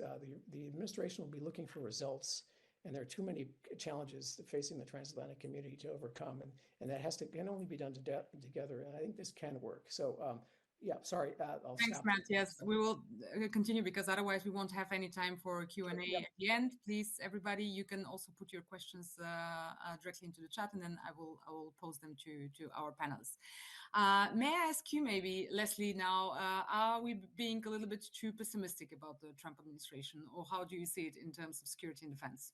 the administration will be looking for results, and there are too many challenges facing the transatlantic community to overcome, and that can only be done together. And I think this can work. So yeah, sorry, I'll Thanks, stop. Matt. Yes, we will continue because otherwise we won't have any time for Q&A at the end. Please, everybody, you can also put your questions directly into the chat, and then I will pose them to our panelists. May I ask you maybe, Leslie, now, are we being a little bit too pessimistic about the Trump administration, or how do you see it in terms of security and defense?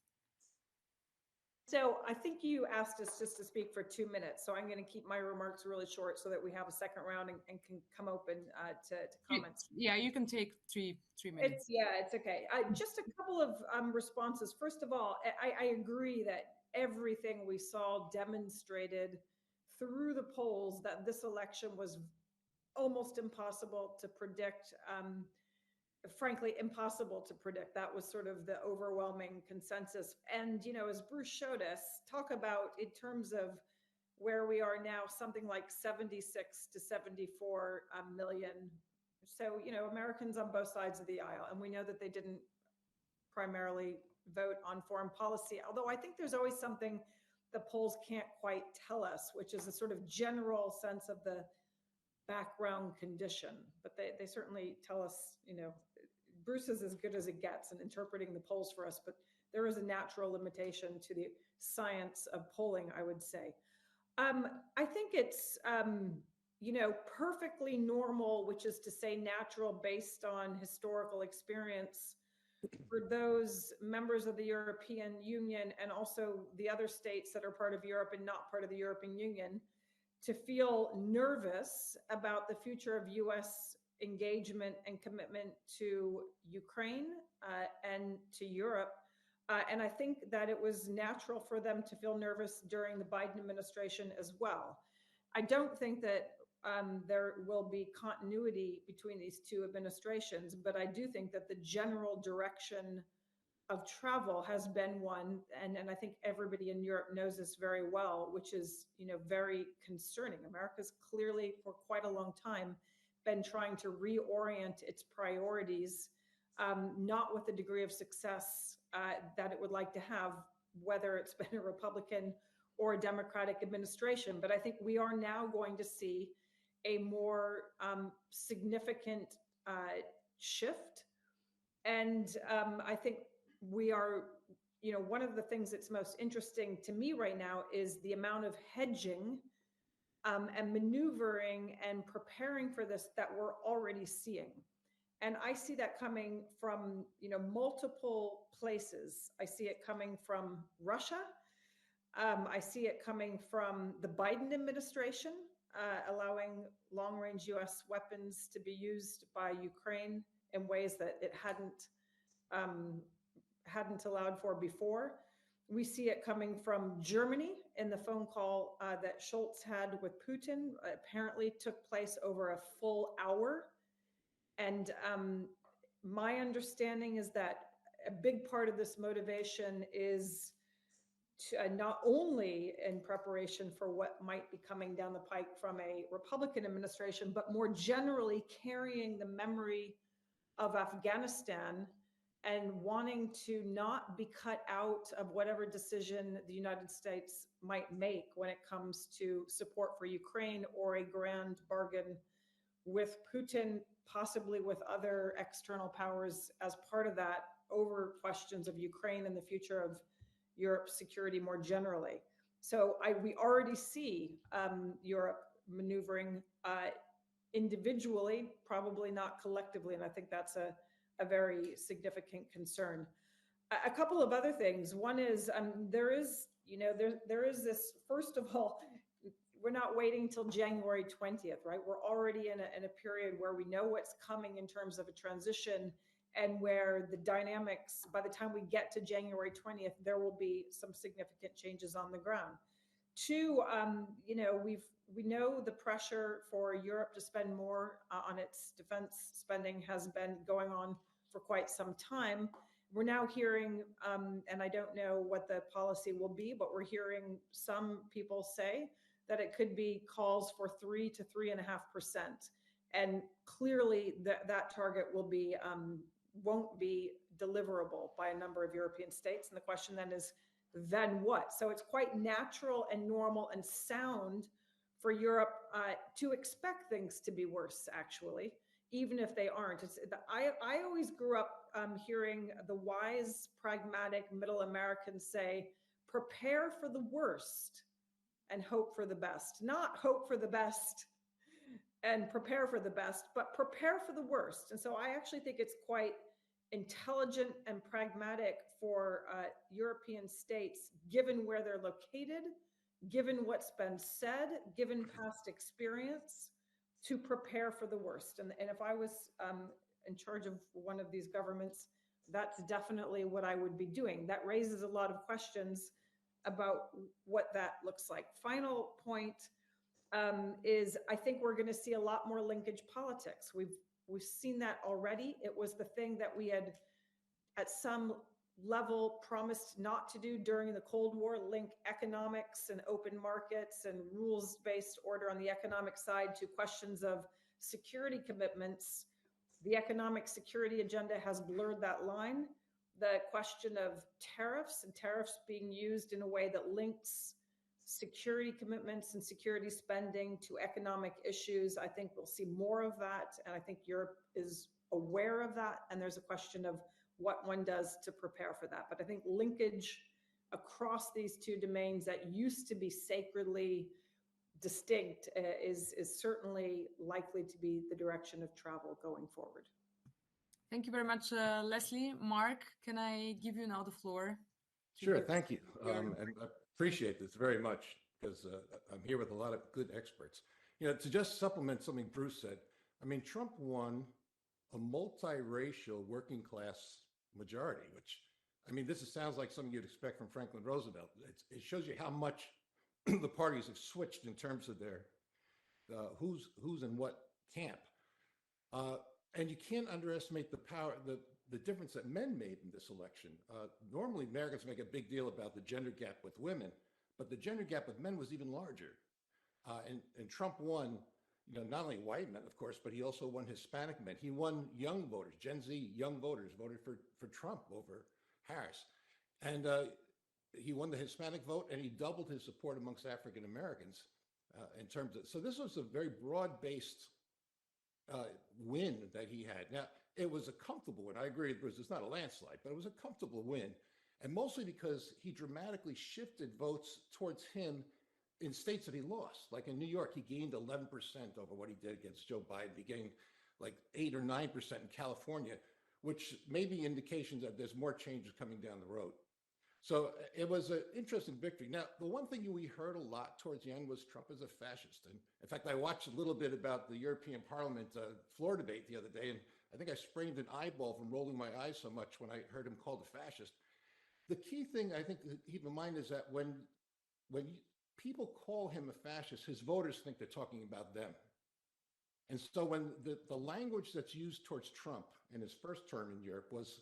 So I think you asked us just to speak for 2 minutes. So I'm going to keep my remarks really short so that we have a second round and can come open to comments. Yeah, you can take three minutes. It's okay. Just a couple of responses. First of all, I agree that everything we saw demonstrated through the polls that this election was almost impossible to predict. Frankly, impossible to predict. That was sort of the overwhelming consensus. And, as Bruce showed us, talk about in terms of where we are now, something like 76 to 74 million. So, Americans on both sides of the aisle. And we know that they didn't primarily vote on foreign policy, although I think there's always something the polls can't quite tell us, which is a sort of general sense of the background condition. But they certainly tell us, Bruce is as good as it gets in interpreting the polls for us, but there is a natural limitation to the science of polling, I would say. I think it's, perfectly normal, which is to say natural based on historical experience for those members of the European Union and also the other states that are part of Europe and not part of the European Union to feel nervous about the future of U.S. engagement and commitment to Ukraine and to Europe. And I think that it was natural for them to feel nervous during the Biden administration as well. I don't think that there will be continuity between these two administrations, but I do think that the general direction of travel has been one, and I think everybody in Europe knows this very well, which is, very concerning. America's clearly for quite a long time been trying to reorient its priorities, not with the degree of success that it would like to have, whether it's been a Republican or a Democratic administration. But I think we are now going to see a more significant shift. And I think we are, one of the things that's most interesting to me right now is the amount of hedging and maneuvering and preparing for this that we're already seeing. And I see that coming from, multiple places. I see it coming from Russia. I see it coming from the Biden administration, allowing long-range U.S. weapons to be used by Ukraine in ways that it hadn't allowed for before. We see it coming from Germany in the phone call that Scholz had with Putin. Apparently took place over a full hour. And my understanding is that a big part of this motivation is to, not only in preparation for what might be coming down the pike from a Republican administration, but more generally carrying the memory of Afghanistan and wanting to not be cut out of whatever decision the United States might make when it comes to support for Ukraine or a grand bargain with Putin, possibly with other external powers as part of that, over questions of Ukraine and the future of Europe's security more generally. So we already see Europe maneuvering individually, probably not collectively, and I think that's a very significant concern. A couple of other things. One is there is this, first of all, we're not waiting till January 20th, right? We're already in a period where we know what's coming in terms of a transition, and where the dynamics, by the time we get to January 20th, there will be some significant changes on the ground. Two, we know the pressure for Europe to spend more on its defense spending has been going on for quite some time. We're now hearing, and I don't know what the policy will be, but we're hearing some people say that it could be calls for 3 to 3.5%. And clearly that target won't be deliverable by a number of European states. And the question then is, then what? So it's quite natural and normal and sound for Europe to expect things to be worse, actually, even if they aren't. I always grew up hearing the wise, pragmatic middle Americans say, prepare for the worst and hope for the best. Not hope for the best and prepare for the best, but prepare for the worst. And so I actually think it's quite intelligent and pragmatic for European states, given where they're located, given what's been said, given past experience, to prepare for the worst. And if I was in charge of one of these governments, that's definitely what I would be doing. That raises a lot of questions about what that looks like. Final point is, I think we're going to see a lot more linkage politics. We've seen that already. It was the thing that we had at some level promised not to do during the Cold War, link economics and open markets and rules-based order on the economic side to questions of security commitments. The economic security agenda has blurred that line. The question of tariffs and tariffs being used in a way that links security commitments and security spending to economic issues, I think we'll see more of that. And I think Europe is aware of that. And there's a question of what one does to prepare for that. But I think linkage across these two domains that used to be sacredly distinct is certainly likely to be the direction of travel going forward. Thank you very much, Leslie. Mark, can I give you now the floor? Sure, thank you. And I appreciate this very much, because I'm here with a lot of good experts. To just supplement something Bruce said, I mean, Trump won a multiracial working class majority, which, I mean, this sounds like something you'd expect from Franklin Roosevelt. It shows you how much the parties have switched in terms of their who's in what camp. And you can't underestimate the power, the difference that men made in this election. Normally, Americans make a big deal about the gender gap with women, but the gender gap with men was even larger. And Trump won, not only white men, of course, but he also won Hispanic men. He won young voters, Gen Z young voters voted for Trump over Harris. And he won the Hispanic vote, and he doubled his support amongst African Americans in terms of, so this was a very broad-based win that he had. Now, it was a comfortable win. I agree, it's not a landslide, but it was a comfortable win. And mostly because he dramatically shifted votes towards him in states that he lost. Like in New York, he gained 11% over what he did against Joe Biden. He gained like 8 or 9% in California, which may be indications that there's more changes coming down the road. So it was an interesting victory. Now, the one thing we heard a lot towards the end was Trump is a fascist. And in fact, I watched a little bit about the European Parliament floor debate the other day, and I think I sprained an eyeball from rolling my eyes so much when I heard him called a fascist. the key thing I think to keep in mind is that when people call him a fascist, his voters think they're talking about them. And so when the language that's used towards Trump in his first term in Europe was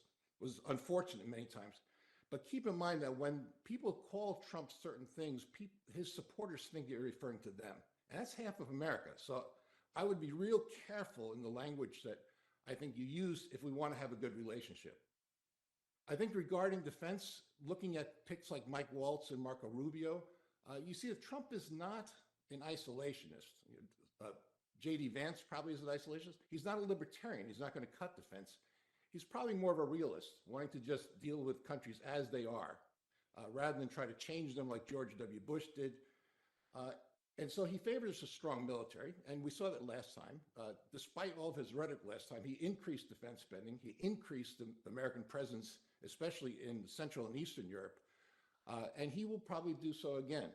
unfortunate many times. But keep in mind that when people call Trump certain things, his supporters think you're referring to them. And that's half of America. So I would be real careful in the language that I think you use if we want to have a good relationship. I think regarding defense, looking at picks like Mike Waltz and Marco Rubio, you see that Trump is not an isolationist. J.D. Vance probably is an isolationist. He's not a libertarian. He's not going to cut defense. He's probably more of a realist, wanting to just deal with countries as they are, rather than try to change them like George W. Bush did. And so he favors a strong military, and we saw that last time. Despite all of his rhetoric last time, he increased defense spending. He increased the American presence, especially in Central and Eastern Europe, and he will probably do so again.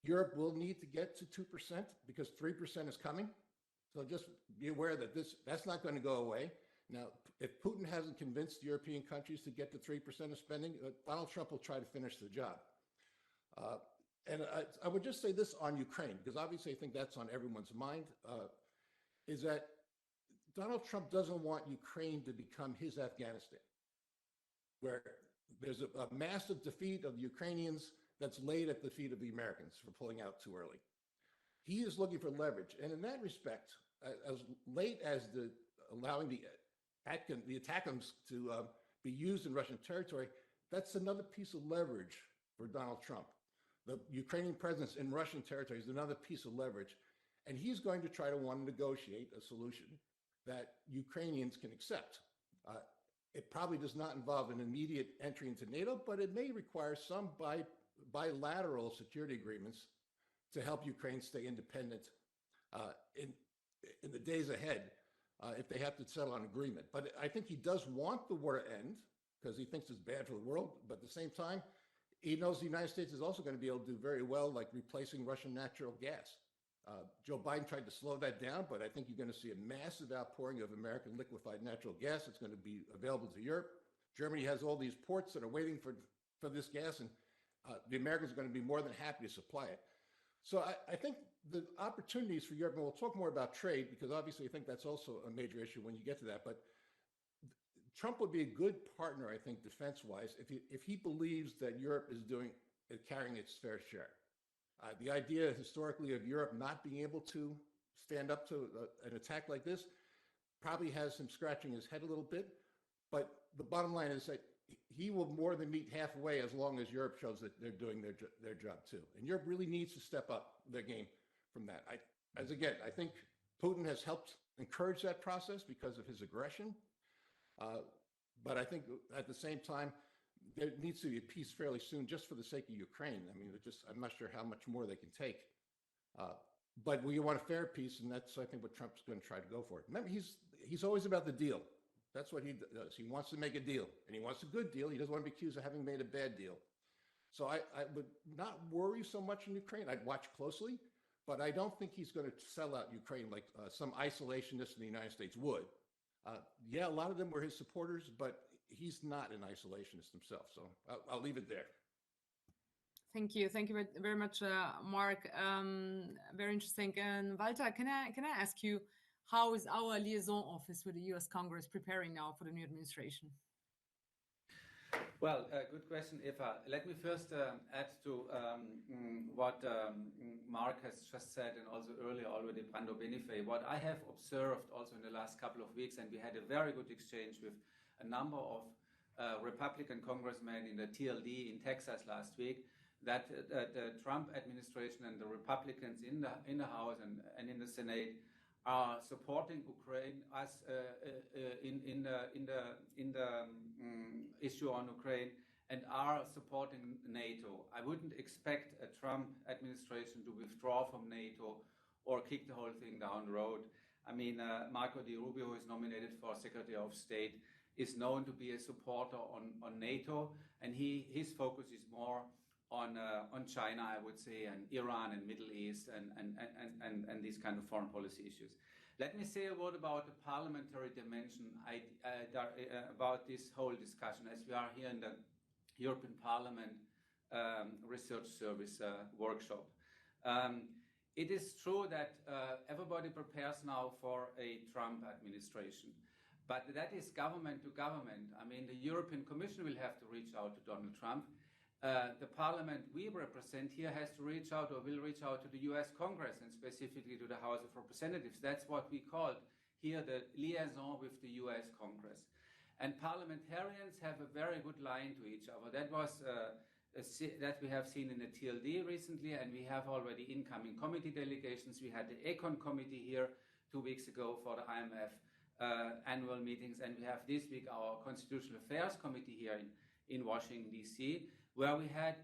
Europe will need to get to 2% because 3% is coming. So just be aware that that's not going to go away. Now, if Putin hasn't convinced European countries to get to 3% of spending, Donald Trump will try to finish the job. And I would just say this on Ukraine, because obviously I think that's on everyone's mind, is that Donald Trump doesn't want Ukraine to become his Afghanistan, where there's a massive defeat of the Ukrainians that's laid at the feet of the Americans for pulling out too early. He is looking for leverage. And in that respect, as late as allowing the ATACMS to be used in Russian territory, that's another piece of leverage for Donald Trump. The Ukrainian presence in Russian territory is another piece of leverage. And he's going to try to want to negotiate a solution that Ukrainians can accept. It probably does not involve an immediate entry into NATO, but it may require some bilateral security agreements to help Ukraine stay independent in the days ahead if they have to settle on agreement. But I think he does want the war to end because he thinks it's bad for the world. But at the same time, he knows the United States is also going to be able to do very well, like replacing Russian natural gas. Joe Biden tried to slow that down, but I think you're going to see a massive outpouring of American liquefied natural gas. It's going to be available to Europe. Germany has all these ports that are waiting for this gas, and the Americans are going to be more than happy to supply it. So I think the opportunities for Europe, and we'll talk more about trade, because obviously I think that's also a major issue when you get to that, but Trump would be a good partner, I think, defense-wise, if he believes that Europe is carrying its fair share. The idea historically of Europe not being able to stand up to an attack like this probably has him scratching his head a little bit, but the bottom line is that he will more than meet halfway as long as Europe shows that they're doing their job too. And Europe really needs to step up their game from that. I think Putin has helped encourage that process because of his aggression. But I think at the same time, there needs to be a peace fairly soon just for the sake of Ukraine. I mean, I'm not sure how much more they can take. But we want a fair peace, and that's, I think, what Trump's going to try to go for. Remember, he's always about the deal. That's what he does. He wants to make a deal, and he wants a good deal. He doesn't want to be accused of having made a bad deal. So I would not worry so much in Ukraine. I'd watch closely, but I don't think he's going to sell out Ukraine like some isolationists in the United States would. Yeah, a lot of them were his supporters, but he's not an isolationist himself. So I'll leave it there. Thank you. Thank you very much, Mark. Very interesting. And Walter, can I ask you, how is our liaison office with the US Congress preparing now for the new administration? Well, good question, Eva. Let me first add to what Mark has just said, and also earlier already Brando BENIFEI. What I have observed also in the last couple of weeks, and we had a very good exchange with a number of Republican congressmen in the TLD in Texas last week, that the Trump administration and the Republicans in the House and in the Senate are supporting Ukraine as in the issue on Ukraine, and are supporting NATO. I wouldn't expect a Trump administration to withdraw from NATO or kick the whole thing down the road. I mean, Marco Di Rubio, who is nominated for Secretary of State, is known to be a supporter on NATO, and his focus is more on China, I would say, and Iran and Middle East and these kind of foreign policy issues. Let me say a word about the parliamentary dimension about this whole discussion, as we are here in the European Parliament Research Service workshop. It is true that everybody prepares now for a Trump administration, but that is government to government. I mean, the European Commission will have to reach out to Donald Trump. The parliament we represent here has to reach out, or will reach out, to the US Congress, and specifically to the House of Representatives. That's what we call here the liaison with the US Congress. And parliamentarians have a very good line to each other. That was that we have seen in the TLD recently, and we have already incoming committee delegations. We had the Econ committee here 2 weeks ago for the IMF annual meetings, and we have this week our Constitutional Affairs Committee here in Washington, D.C., where we had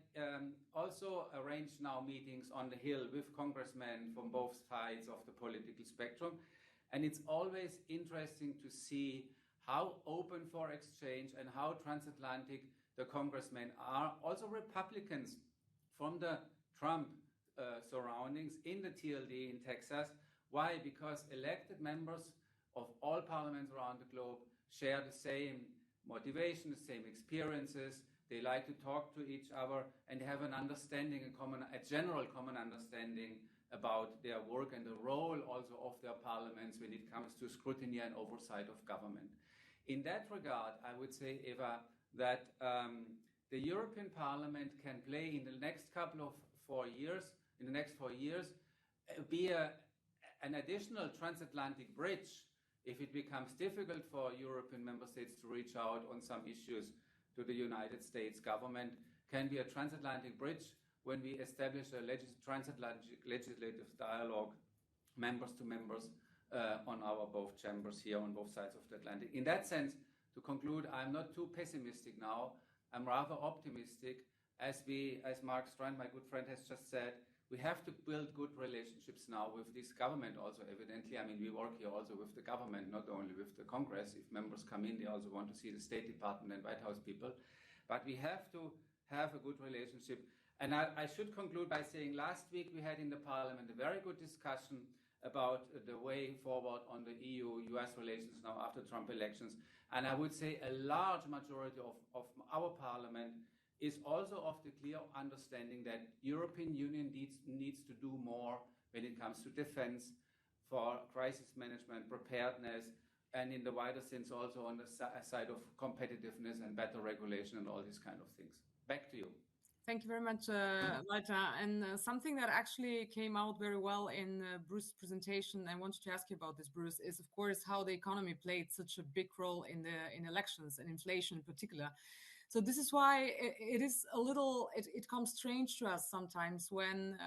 also arranged now meetings on the Hill with congressmen from both sides of the political spectrum. And it's always interesting to see how open for exchange and how transatlantic the congressmen are. Also Republicans from the Trump surroundings in the TLD in Texas. Why? Because elected members of all parliaments around the globe share the same motivation, the same experiences. They like to talk to each other and have an understanding, a general common understanding about their work and the role also of their parliaments when it comes to scrutiny and oversight of government. In that regard, I would say, Eva, that the European Parliament can play in the next 4 years, be an additional transatlantic bridge if it becomes difficult for European member states to reach out on some issues to the United States government, can be a transatlantic bridge when we establish a transatlantic legislative dialogue, members to members, on our both chambers here on both sides of the Atlantic. In that sense, to conclude, I'm not too pessimistic now. I'm rather optimistic, as Mark Strand, my good friend, has just said. We have to build good relationships now with this government also, evidently. I mean, we work here also with the government, not only with the Congress. If members come in, they also want to see the State Department and White House people. But we have to have a good relationship. And I should conclude by saying last week we had in the Parliament a very good discussion about the way forward on the EU-US relations now after Trump elections. And I would say a large majority of our Parliament is also of the clear understanding that European Union needs to do more when it comes to defense, for crisis management, preparedness, and in the wider sense also on the side of competitiveness and better regulation and all these kind of things. Back to you. Thank you very much, Walter. And something that actually came out very well in Bruce's presentation, I wanted to ask you about this, Bruce, is of course how the economy played such a big role in elections and inflation in particular. So this is why it is a little, it comes strange to us sometimes when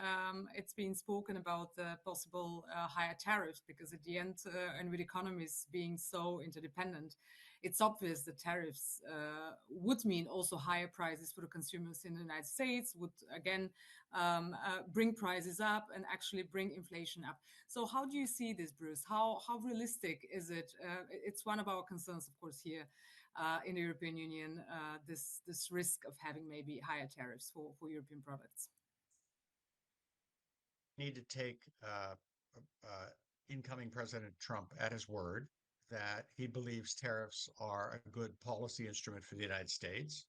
it's been spoken about the possible higher tariffs, because at the end, and with economies being so interdependent, it's obvious that tariffs would mean also higher prices for the consumers in the United States, would again bring prices up and actually bring inflation up. So how do you see this, Bruce? How realistic is it? It's one of our concerns, of course, here in the European Union, this risk of having maybe higher tariffs for European products. Need to take incoming President Trump at his word that he believes tariffs are a good policy instrument for the United States.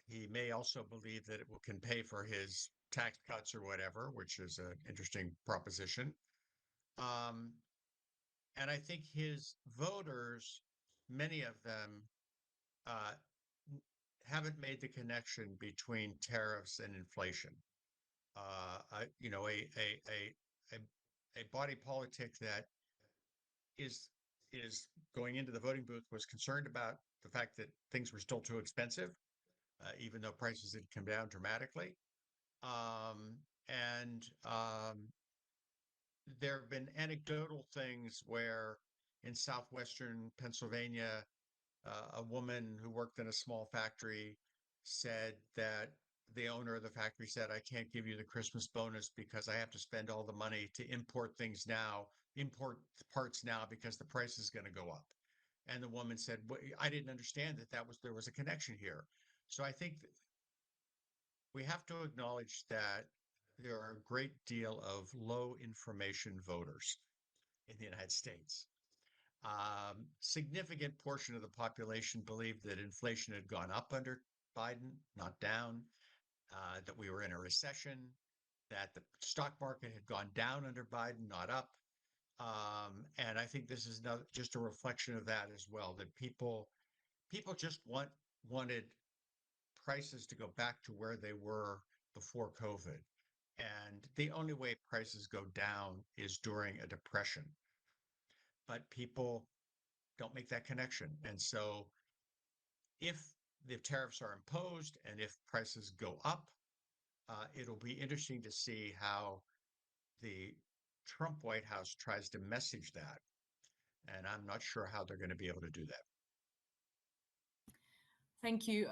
He may also believe that it can pay for his tax cuts or whatever, which is an interesting proposition. And I think his voters, many of them, haven't made the connection between tariffs and inflation. You know, a body politic that is going into the voting booth was concerned about the fact that things were still too expensive, even though prices had come down dramatically. There have been anecdotal things where in southwestern Pennsylvania, a woman who worked in a small factory said that the owner of the factory said, I can't give you the Christmas bonus because I have to spend all the money to import parts now because the price is going to go up. And the woman said, well, I didn't understand that there was a connection here. So I think we have to acknowledge that there are a great deal of low information voters. in the United States. Significant portion of the population believed that inflation had gone up under Biden, not down, that we were in a recession, that the stock market had gone down under Biden, not up. And I think this is just a reflection of that as well, that people just wanted prices to go back to where they were before COVID. And the only way prices go down is during a depression. But people don't make that connection. And so if the tariffs are imposed and if prices go up, it'll be interesting to see how the Trump White House tries to message that. And I'm not sure how they're going to be able to do that. Thank you.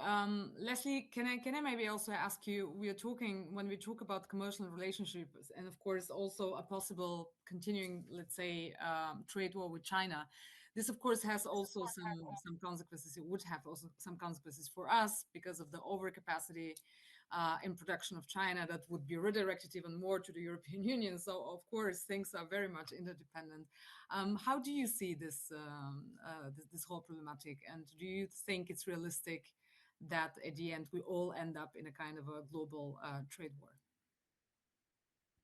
Leslie, can I maybe also ask you, when we talk about commercial relationships and of course also a possible continuing, let's say, trade war with China, this of course has also some consequences. It would have also some consequences for us because of the overcapacity in production of China that would be redirected even more to the European Union. So of course things are very much interdependent. How do you see this this whole problematic, and do you think it's realistic that at the end we all end up in a kind of a global trade war?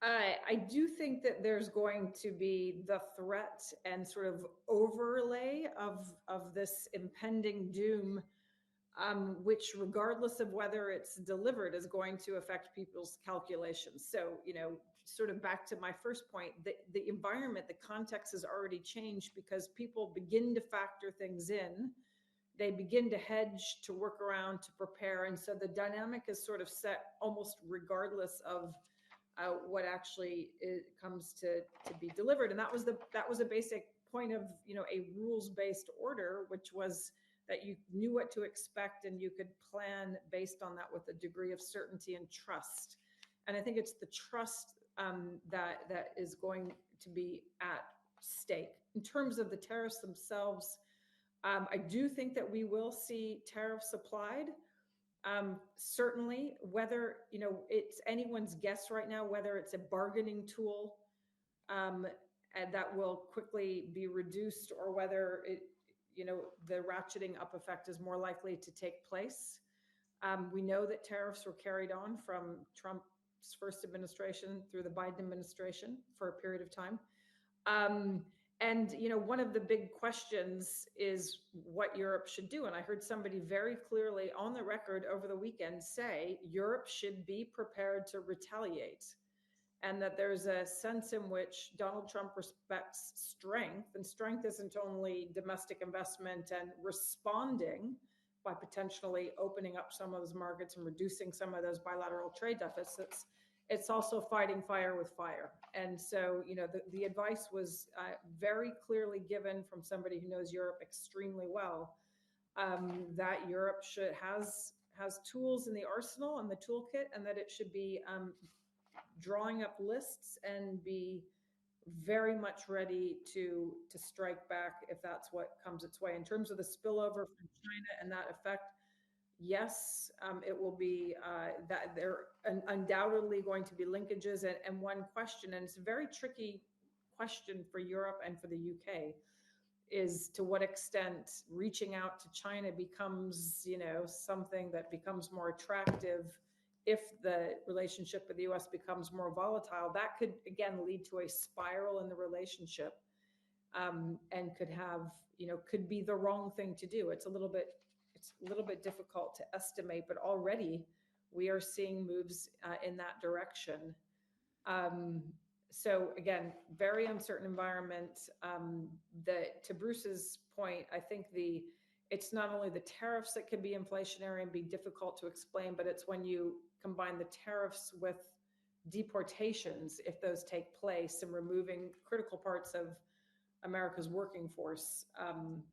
I do think that there's going to be the threat and sort of overlay of this impending doom, which, regardless of whether it's delivered, is going to affect people's calculations. So, sort of back to my first point, the environment, the context has already changed because people begin to factor things in. They begin to hedge, to work around, to prepare. And so the dynamic is sort of set almost regardless of what actually comes to be delivered. And that was a basic point of, a rules-based order, which was that you knew what to expect and you could plan based on that with a degree of certainty and trust. And I think it's the trust that is going to be at stake. In terms of the tariffs themselves, I do think that we will see tariffs applied. Certainly, whether, it's anyone's guess right now, whether it's a bargaining tool and that will quickly be reduced, or whether the ratcheting up effect is more likely to take place. We know that tariffs were carried on from Trump's first administration through the Biden administration for a period of time. And, one of the big questions is what Europe should do. And I heard somebody very clearly on the record over the weekend say Europe should be prepared to retaliate, and that there's a sense in which Donald Trump respects strength, and strength isn't only domestic investment and responding by potentially opening up some of those markets and reducing some of those bilateral trade deficits. It's also fighting fire with fire. And so, the advice was very clearly given from somebody who knows Europe extremely well, that Europe has tools in the arsenal and the toolkit, and that it should be drawing up lists and be very much ready to strike back if that's what comes its way. In terms of the spillover from China and that effect, yes, it will be that there are undoubtedly going to be linkages. And one question, and it's a very tricky question for Europe and for the UK, is to what extent reaching out to China becomes, something that becomes more attractive if the relationship with the US becomes more volatile. That could, again, lead to a spiral in the relationship, and could have, could be the wrong thing to do. It's a little bit difficult to estimate, but already we are seeing moves in that direction. So again, very uncertain environment. To Bruce's point, I think it's not only the tariffs that can be inflationary and be difficult to explain, but it's when you combine the tariffs with deportations, if those take place, and removing critical parts of America's working force,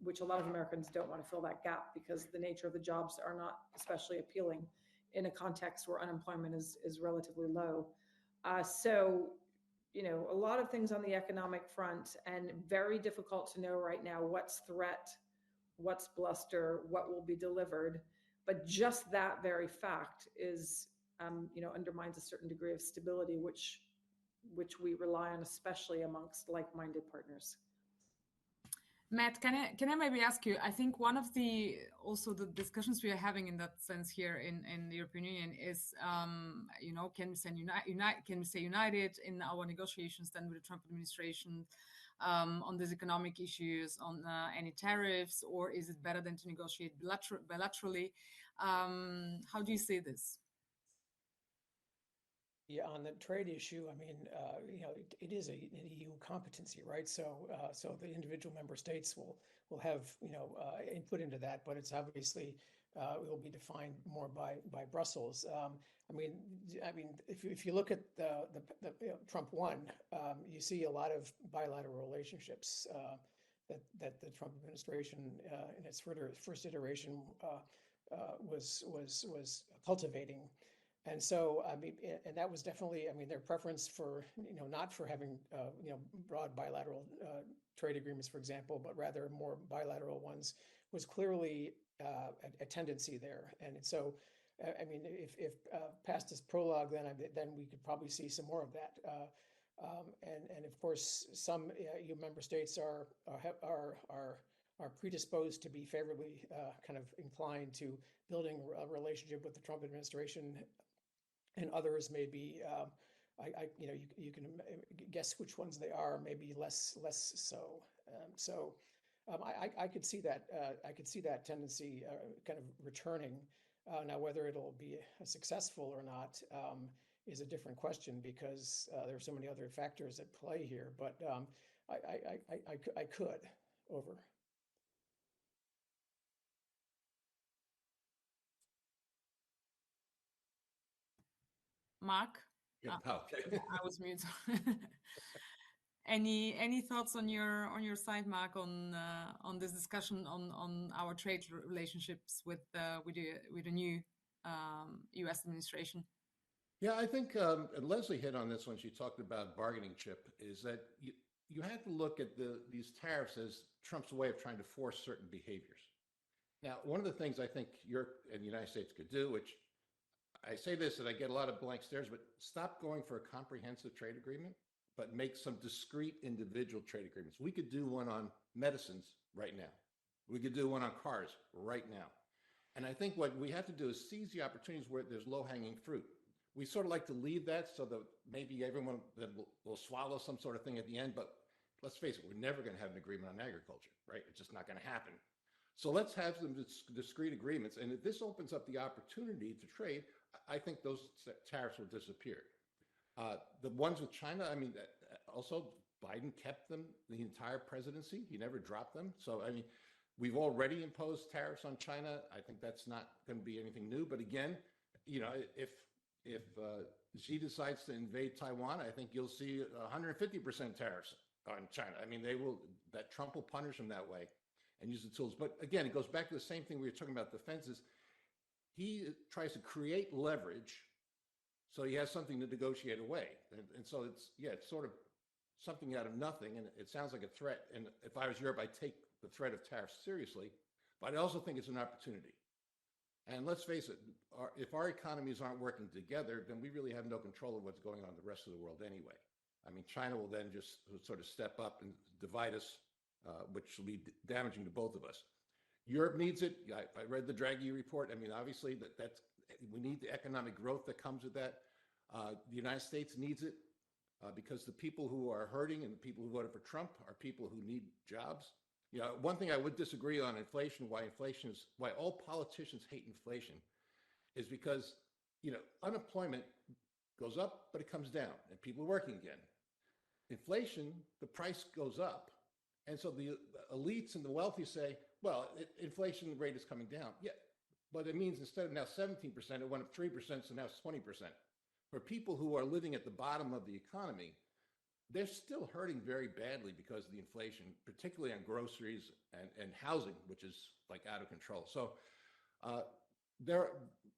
which a lot of Americans don't want to fill that gap because the nature of the jobs are not especially appealing in a context where unemployment is relatively low. So, a lot of things on the economic front, and very difficult to know right now what's threat, what's bluster, what will be delivered. But just that very fact is, undermines a certain degree of stability, which which we rely on, especially amongst like-minded partners. Matt, can I maybe ask you? I think one of the discussions we are having in that sense here in the European Union is, can we stay united in our negotiations then with the Trump administration on these economic issues, on any tariffs, or is it better than to negotiate bilaterally? How do you see this? Yeah, on the trade issue, I mean, it is an EU competency, right? So the individual member states will have input into that, but it's obviously it will be defined more by Brussels. I mean, if you look at the Trump one, you see a lot of bilateral relationships that the Trump administration in its first iteration was cultivating. And so, I mean, and that was definitely, I mean, their preference for, not for having, broad bilateral trade agreements, for example, but rather more bilateral ones was clearly a tendency there. And so, I mean, if past this prologue, then we could probably see some more of that. And of course, some EU member states are predisposed to be favorably kind of inclined to building a relationship with the Trump administration. And others may be, you can guess which ones they are, maybe less so. I could see that. I could see that tendency kind of returning. Now, whether it'll be successful or not is a different question because there are so many other factors at play here. But I could over. Mark? Yeah, okay. I was mute. Any thoughts on your side, Mark, on this discussion on our trade relationships with the new U.S. administration? Yeah, I think and Leslie hit on this when she talked about bargaining chip, is that you have to look at these tariffs as Trump's way of trying to force certain behaviors. Now, one of the things I think Europe and the United States could do, which I say this and I get a lot of blank stares, but stop going for a comprehensive trade agreement, but make some discrete individual trade agreements. We could do one on medicines right now. We could do one on cars right now. And I think what we have to do is seize the opportunities where there's low-hanging fruit. We sort of like to leave that so that maybe everyone will swallow some sort of thing at the end, but let's face it, we're never going to have an agreement on agriculture, right? It's just not going to happen. So let's have some discrete agreements. And if this opens up the opportunity to trade, I think those tariffs will disappear. The ones with China, I mean, also Biden kept them the entire presidency. He never dropped them. So, I mean, we've already imposed tariffs on China. I think that's not going to be anything new. But again, if Xi decides to invade Taiwan, I think you'll see 150% tariffs on China. I mean, Trump will punish them that way and use the tools. But again, it goes back to the same thing we were talking about defenses. He tries to create leverage so he has something to negotiate away. And so it's sort of something out of nothing. And it sounds like a threat. And if I was Europe, I'd take the threat of tariffs seriously. But I also think it's an opportunity. And let's face it, if our economies aren't working together, then we really have no control of what's going on in the rest of the world anyway. I mean, China will then just sort of step up and divide us, which will be damaging to both of us. Europe needs it. I read the Draghi report. I mean, obviously, we need the economic growth that comes with that. The United States needs it because the people who are hurting and the people who voted for Trump are people who need jobs. One thing I would disagree on inflation, why all politicians hate inflation, is because unemployment goes up, but it comes down, and people are working again. Inflation, the price goes up, and so the elites and the wealthy say, well, inflation rate is coming down. Yeah, but it means instead of now 17%, it went up 3%, so now it's 20%. For people who are living at the bottom of the economy, they're still hurting very badly because of the inflation, particularly on groceries and housing, which is like out of control. So the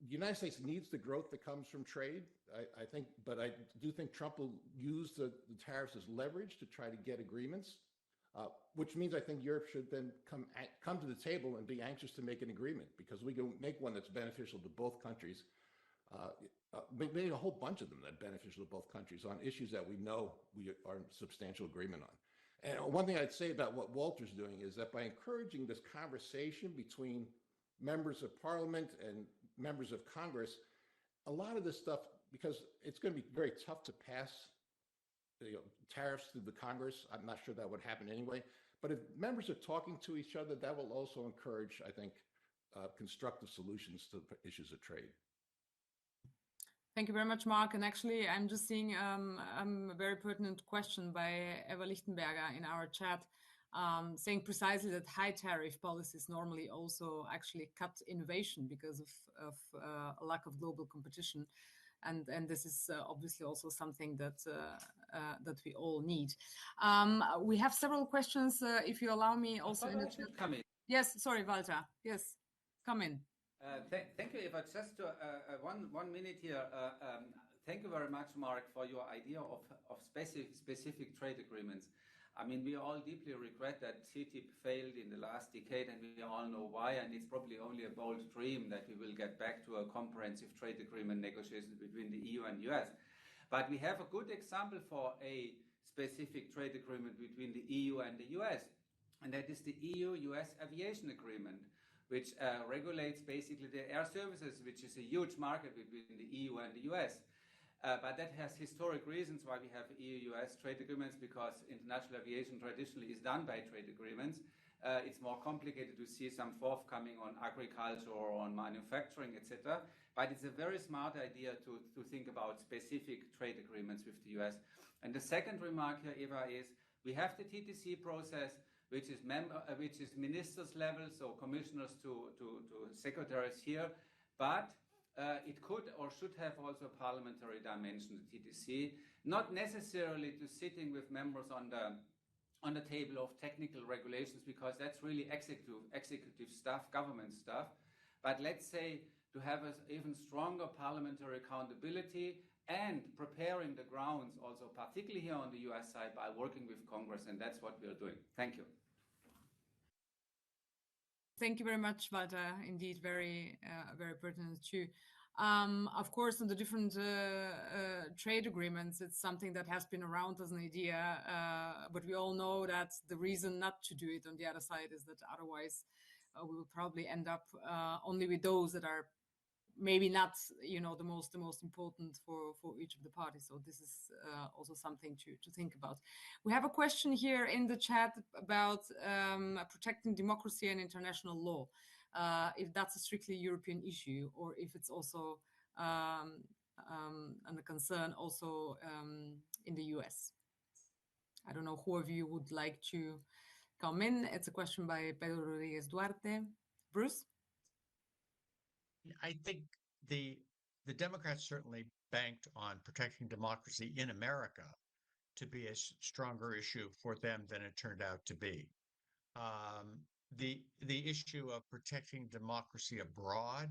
United States needs the growth that comes from trade, I think, but I do think Trump will use the tariffs as leverage to try to get agreements, which means I think Europe should then come to the table and be anxious to make an agreement because we can make one that's beneficial to both countries. maybe a whole bunch of them that are beneficial to both countries on issues that we know we are in substantial agreement on. And one thing I'd say about what Walter's doing is that by encouraging this conversation between members of parliament and members of Congress, a lot of this stuff, because it's going to be very tough to pass tariffs through the Congress. I'm not sure that would happen anyway. But if members are talking to each other, that will also encourage, I think, constructive solutions to issues of trade. Thank you very much, Mark. And actually, I'm just seeing a very pertinent question by Eva Lichtenberger in our chat, saying precisely that high tariff policies normally also actually cut innovation because of a lack of global competition. And this is obviously also something that that we all need. We have several questions, if you allow me, also in the chat. Come in. Yes, sorry, Walter. Yes, come in. Thank you, Eva. Just to, 1 minute here. Thank you very much, Mark, for your idea of specific trade agreements. I mean, we all deeply regret that TTIP failed in the last decade, and we all know why. And it's probably only a bold dream that we will get back to a comprehensive trade agreement negotiation between the EU and US. But we have a good example for a specific trade agreement between the EU and the US, and that is the EU-US aviation agreement, which regulates basically the air services, which is a huge market between the EU and the US. But that has historic reasons why we have EU-US trade agreements, because international aviation traditionally is done by trade agreements. It's more complicated to see some forthcoming on agriculture or on manufacturing, etc. But it's a very smart idea to think about specific trade agreements with the US. And the second remark here, Eva, is we have the TTC process, which is ministers level, so commissioners to secretaries here, but it could or should have also a parliamentary dimension, the TTC, not necessarily to sitting with members on the table of technical regulations, because that's really executive stuff, government stuff. But let's say to have an even stronger parliamentary accountability and preparing the grounds also, particularly here on the US side, by working with Congress, and that's what we are doing. Thank you. Thank you very much, Walter. Indeed, very pertinent too. Of course, on the different trade agreements, it's something that has been around as an idea, but we all know that the reason not to do it on the other side is that otherwise we will probably end up only with those that are maybe not, the most important for each of the parties. So this is also something to think about. We have a question here in the chat about protecting democracy and international law. If that's a strictly European issue, or if it's also and a concern also in the US. I don't know who of you would like to come in. It's a question by Pedro Rodriguez Duarte. Bruce? I think the Democrats certainly banked on protecting democracy in America to be a stronger issue for them than it turned out to be. The issue of protecting democracy abroad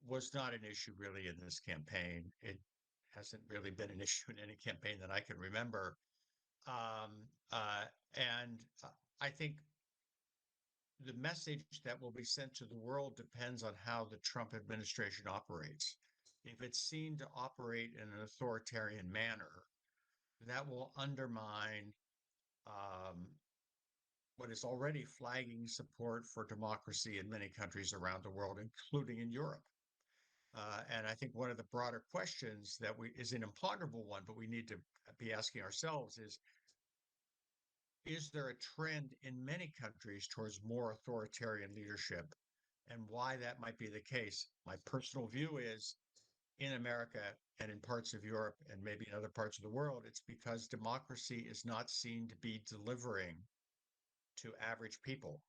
was not an issue really in this campaign. It hasn't really been an issue in any campaign that I can remember. And I think the message that will be sent to the world depends on how the Trump administration operates. If it's seen to operate in an authoritarian manner, that will undermine what is already flagging support for democracy in many countries around the world, including in Europe. And I think one of the broader questions that is an imponderable one, but we need to be asking ourselves is there a trend in many countries towards more authoritarian leadership, and why that might be the case? My personal view is in America and in parts of Europe and maybe in other parts of the world, it's because democracy is not seen to be delivering to average people.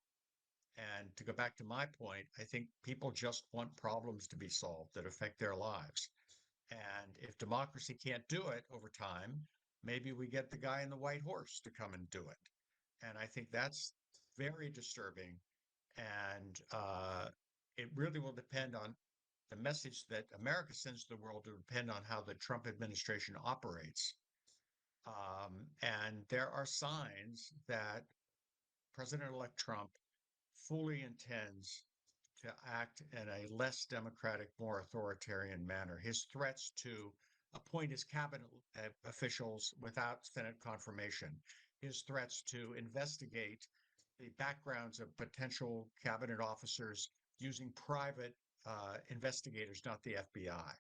And to go back to my point, I think people just want problems to be solved that affect their lives. And if democracy can't do it over time, maybe we get the guy in the white horse to come and do it. And I think that's very disturbing. And it really will depend on the message that America sends to the world to depend on how the Trump administration operates. And there are signs that President-elect Trump fully intends to act in a less democratic, more authoritarian manner. His threats to appoint his cabinet officials without Senate confirmation, his threats to investigate the backgrounds of potential cabinet officers using private investigators, not the FBI.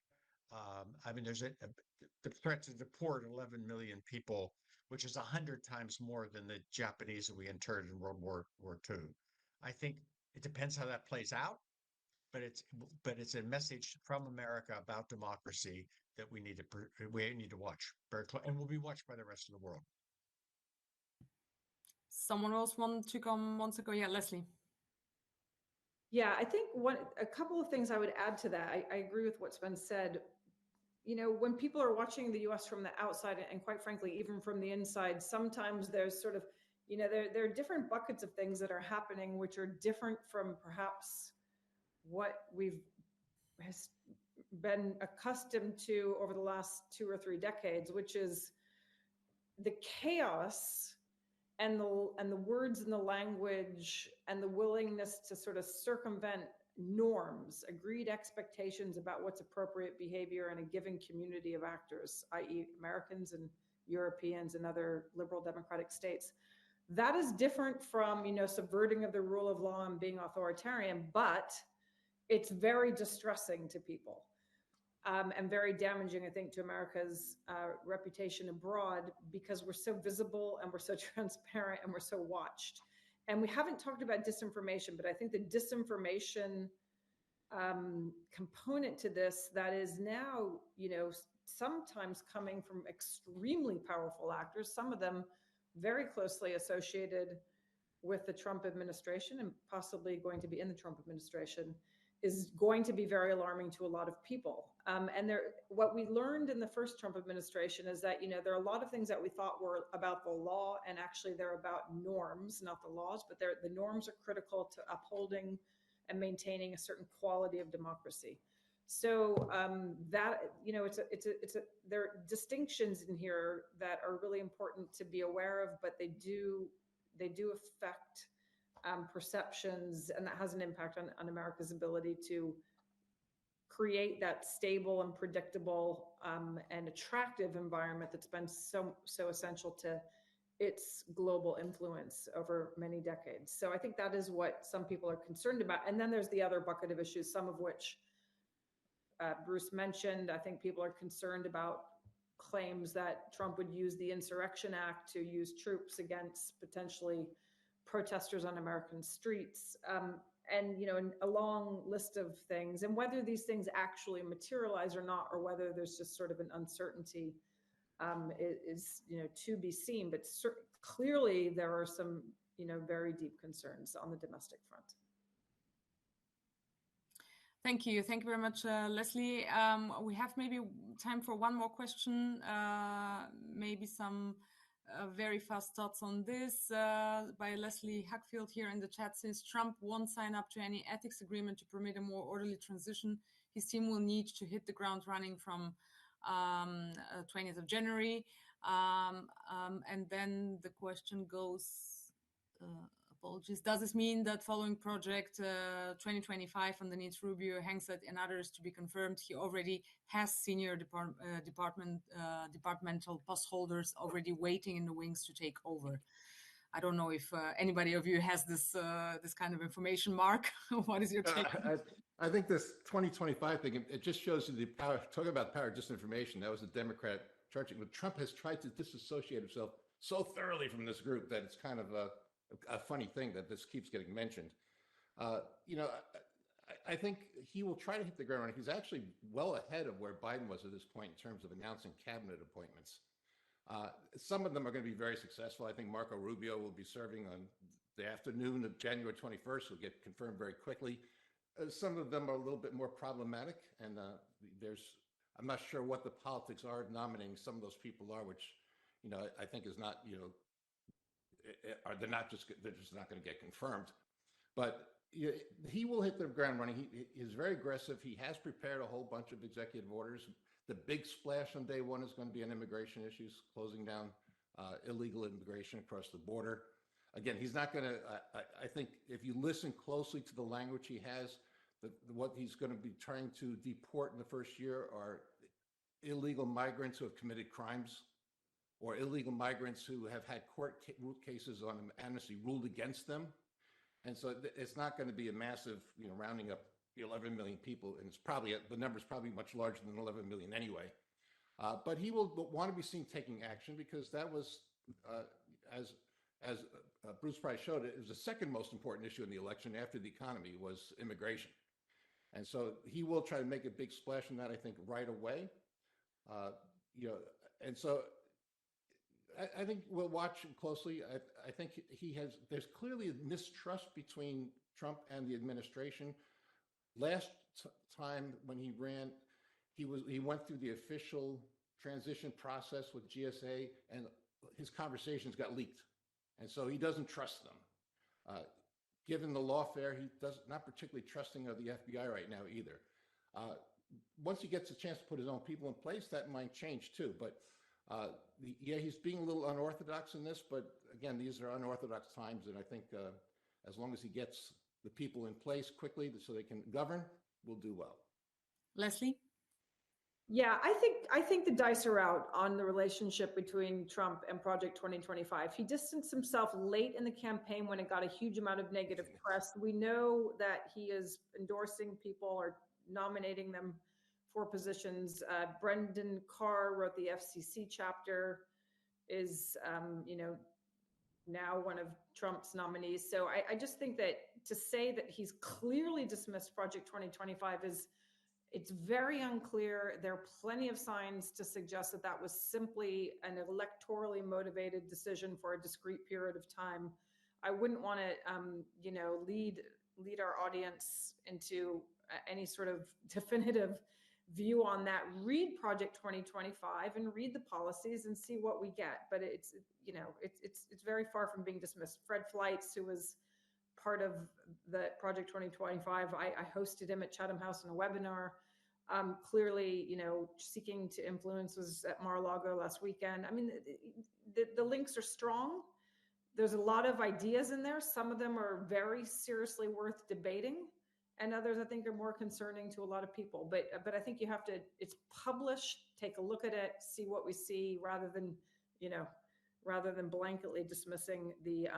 I mean, there's the threat to deport 11 million people, which is 100 times more than the Japanese that we interned in World War II. I think it depends how that plays out, but it's a message from America about democracy that we need to watch very close, and will be watched by the rest of the world. Someone else wants to go? Yeah, Leslie. Yeah, I think a couple of things I would add to that. I agree with what's been said. You know, when people are watching the US from the outside, and quite frankly, even from the inside, sometimes there's sort of, you know, there are different buckets of things that are happening, which are different from perhaps what we've been accustomed to over the last 2 or 3 decades, which is the chaos and the words and the language and the willingness to sort of circumvent norms, agreed expectations about what's appropriate behavior in a given community of actors, i.e. Americans and Europeans and other liberal democratic states. That is different from, you know, subverting of the rule of law and being authoritarian, but it's very distressing to people. And very damaging, I think, to America's reputation abroad, because we're so visible and we're so transparent and we're so watched. And we haven't talked about disinformation, but I think the disinformation component to this that is now, you know, sometimes coming from extremely powerful actors, some of them very closely associated with the Trump administration and possibly going to be in the Trump administration, is going to be very alarming to a lot of people. And what we learned in the first Trump administration is that, you know, there are a lot of things that we thought were about the law, and actually they're about norms, not the laws, but the norms are critical to upholding and maintaining a certain quality of democracy. So that, you know, there are distinctions in here that are really important to be aware of, but they do affect perceptions, and that has an impact on America's ability to create that stable and predictable and attractive environment that's been so essential to its global influence over many decades. So I think that is what some people are concerned about. And then there's the other bucket of issues, some of which Bruce mentioned. I think people are concerned about claims that Trump would use the Insurrection Act to use troops against potentially protesters on American streets, and, you know, a long list of things, and whether these things actually materialize or not, or whether there's just sort of an uncertainty is, you know, to be seen. But clearly there are some, you know, very deep concerns on the domestic front. Thank you. Thank you very much, Leslie. We have maybe time for one more question, maybe some very fast thoughts on this by Leslie Hackfield here in the chat. Since Trump won't sign up to any ethics agreement to permit a more orderly transition, his team will need to hit the ground running from 20th of January. And then the question goes, apologies, does this mean that following project 2025 underneath Rubio, Hegseth and others to be confirmed, he already has senior departmental post holders already waiting in the wings to take over? I don't know if anybody of you has this kind of information. Mark, what is your take? I think this 2025 thing, it just shows you the power. Talking about power disinformation, that was a Democrat charging. But Trump has tried to disassociate himself so thoroughly from this group that it's kind of a funny thing that this keeps getting mentioned. You know, I think he will try to hit the ground running. He's actually well ahead of where Biden was at this point in terms of announcing cabinet appointments. Some of them are going to be very successful. I think Marco Rubio will be serving on the afternoon of January 21st. Will get confirmed very quickly. Some of them are a little bit more problematic, and I'm not sure what the politics are of nominating some of those people are, which, you know, I think is not, you know, they're just not going to get confirmed. But he will hit the ground running. He's very aggressive. He has prepared a whole bunch of executive orders. The big splash on day one is going to be on immigration issues, closing down illegal immigration across the border. Again, he's not going to, I think if you listen closely to the language he has, what he's going to be trying to deport in the first year are illegal migrants who have committed crimes, or illegal migrants who have had court cases on amnesty ruled against them. And so it's not going to be a massive, rounding up 11 million people, and it's probably the number's probably much larger than 11 million anyway. But he will want to be seen taking action, because that was, as Bruce Price showed, it was the second most important issue in the election after the economy was immigration. And so he will try to make a big splash on that, I think, right away. And so I think we'll watch him closely. I think there's clearly a mistrust between Trump and the administration. Last time when he ran, he went through the official transition process with GSA, and his conversations got leaked. And so he doesn't trust them. Given the lawfare, he not particularly trusting of the FBI right now either. Once he gets a chance to put his own people in place, that might change too. But he's being a little unorthodox in this, but again, these are unorthodox times, and I think as long as he gets the people in place quickly so they can govern, we'll do well. Leslie? Yeah, I think the dice are out on the relationship between Trump and Project 2025. He distanced himself late in the campaign when it got a huge amount of negative press. We know that he is endorsing people or nominating them for positions. Brendan Carr wrote the FCC chapter, is now one of Trump's nominees. So I just think that to say that he's clearly dismissed Project 2025 it's very unclear. There are plenty of signs to suggest that that was simply an electorally motivated decision for a discrete period of time. I wouldn't want to, lead our audience into any sort of definitive view on that. Read Project 2025 and read the policies and see what we get. But it's very far from being dismissed. Fred Fleitz, who was part of the Project 2025, I hosted him at Chatham House in a webinar. Clearly, seeking to influence, was at Mar-a-Lago last weekend. I mean, the links are strong. There's a lot of ideas in there. Some of them are very seriously worth debating, and others I think are more concerning to a lot of people. But I think you have to. It's published. Take a look at it. See what we see, rather than blanketly dismissing the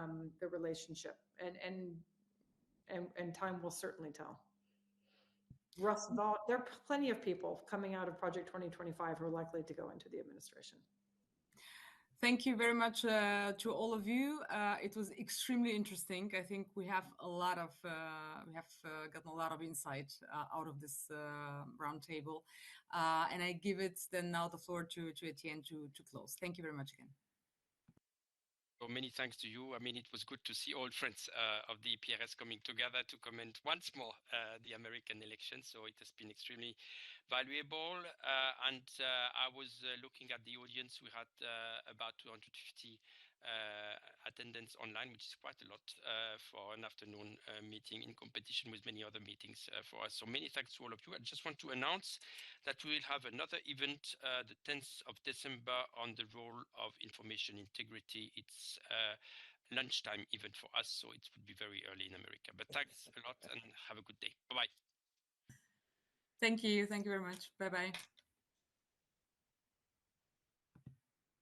relationship. And time will certainly tell. Russ Vought, there are plenty of people coming out of Project 2025 who are likely to go into the administration. Thank you very much to all of you. It was extremely interesting. I think we have gotten a lot of insight out of this roundtable. And I give it then now the floor to Etienne to close. Thank you very much again. So many thanks to you. I mean, it was good to see all friends of the EPRS coming together to comment once more the American election. So it has been extremely valuable. And I was looking at the audience. We had about 250 attendance online, which is quite a lot for an afternoon meeting in competition with many other meetings for us. So many thanks to all of you. I just want to announce that we will have another event the 10th of December on the role of information integrity. It's lunchtime event for us, so it would be very early in America. But thanks a lot and have a good day. Bye-bye. Thank you. Thank you very much. Bye-bye.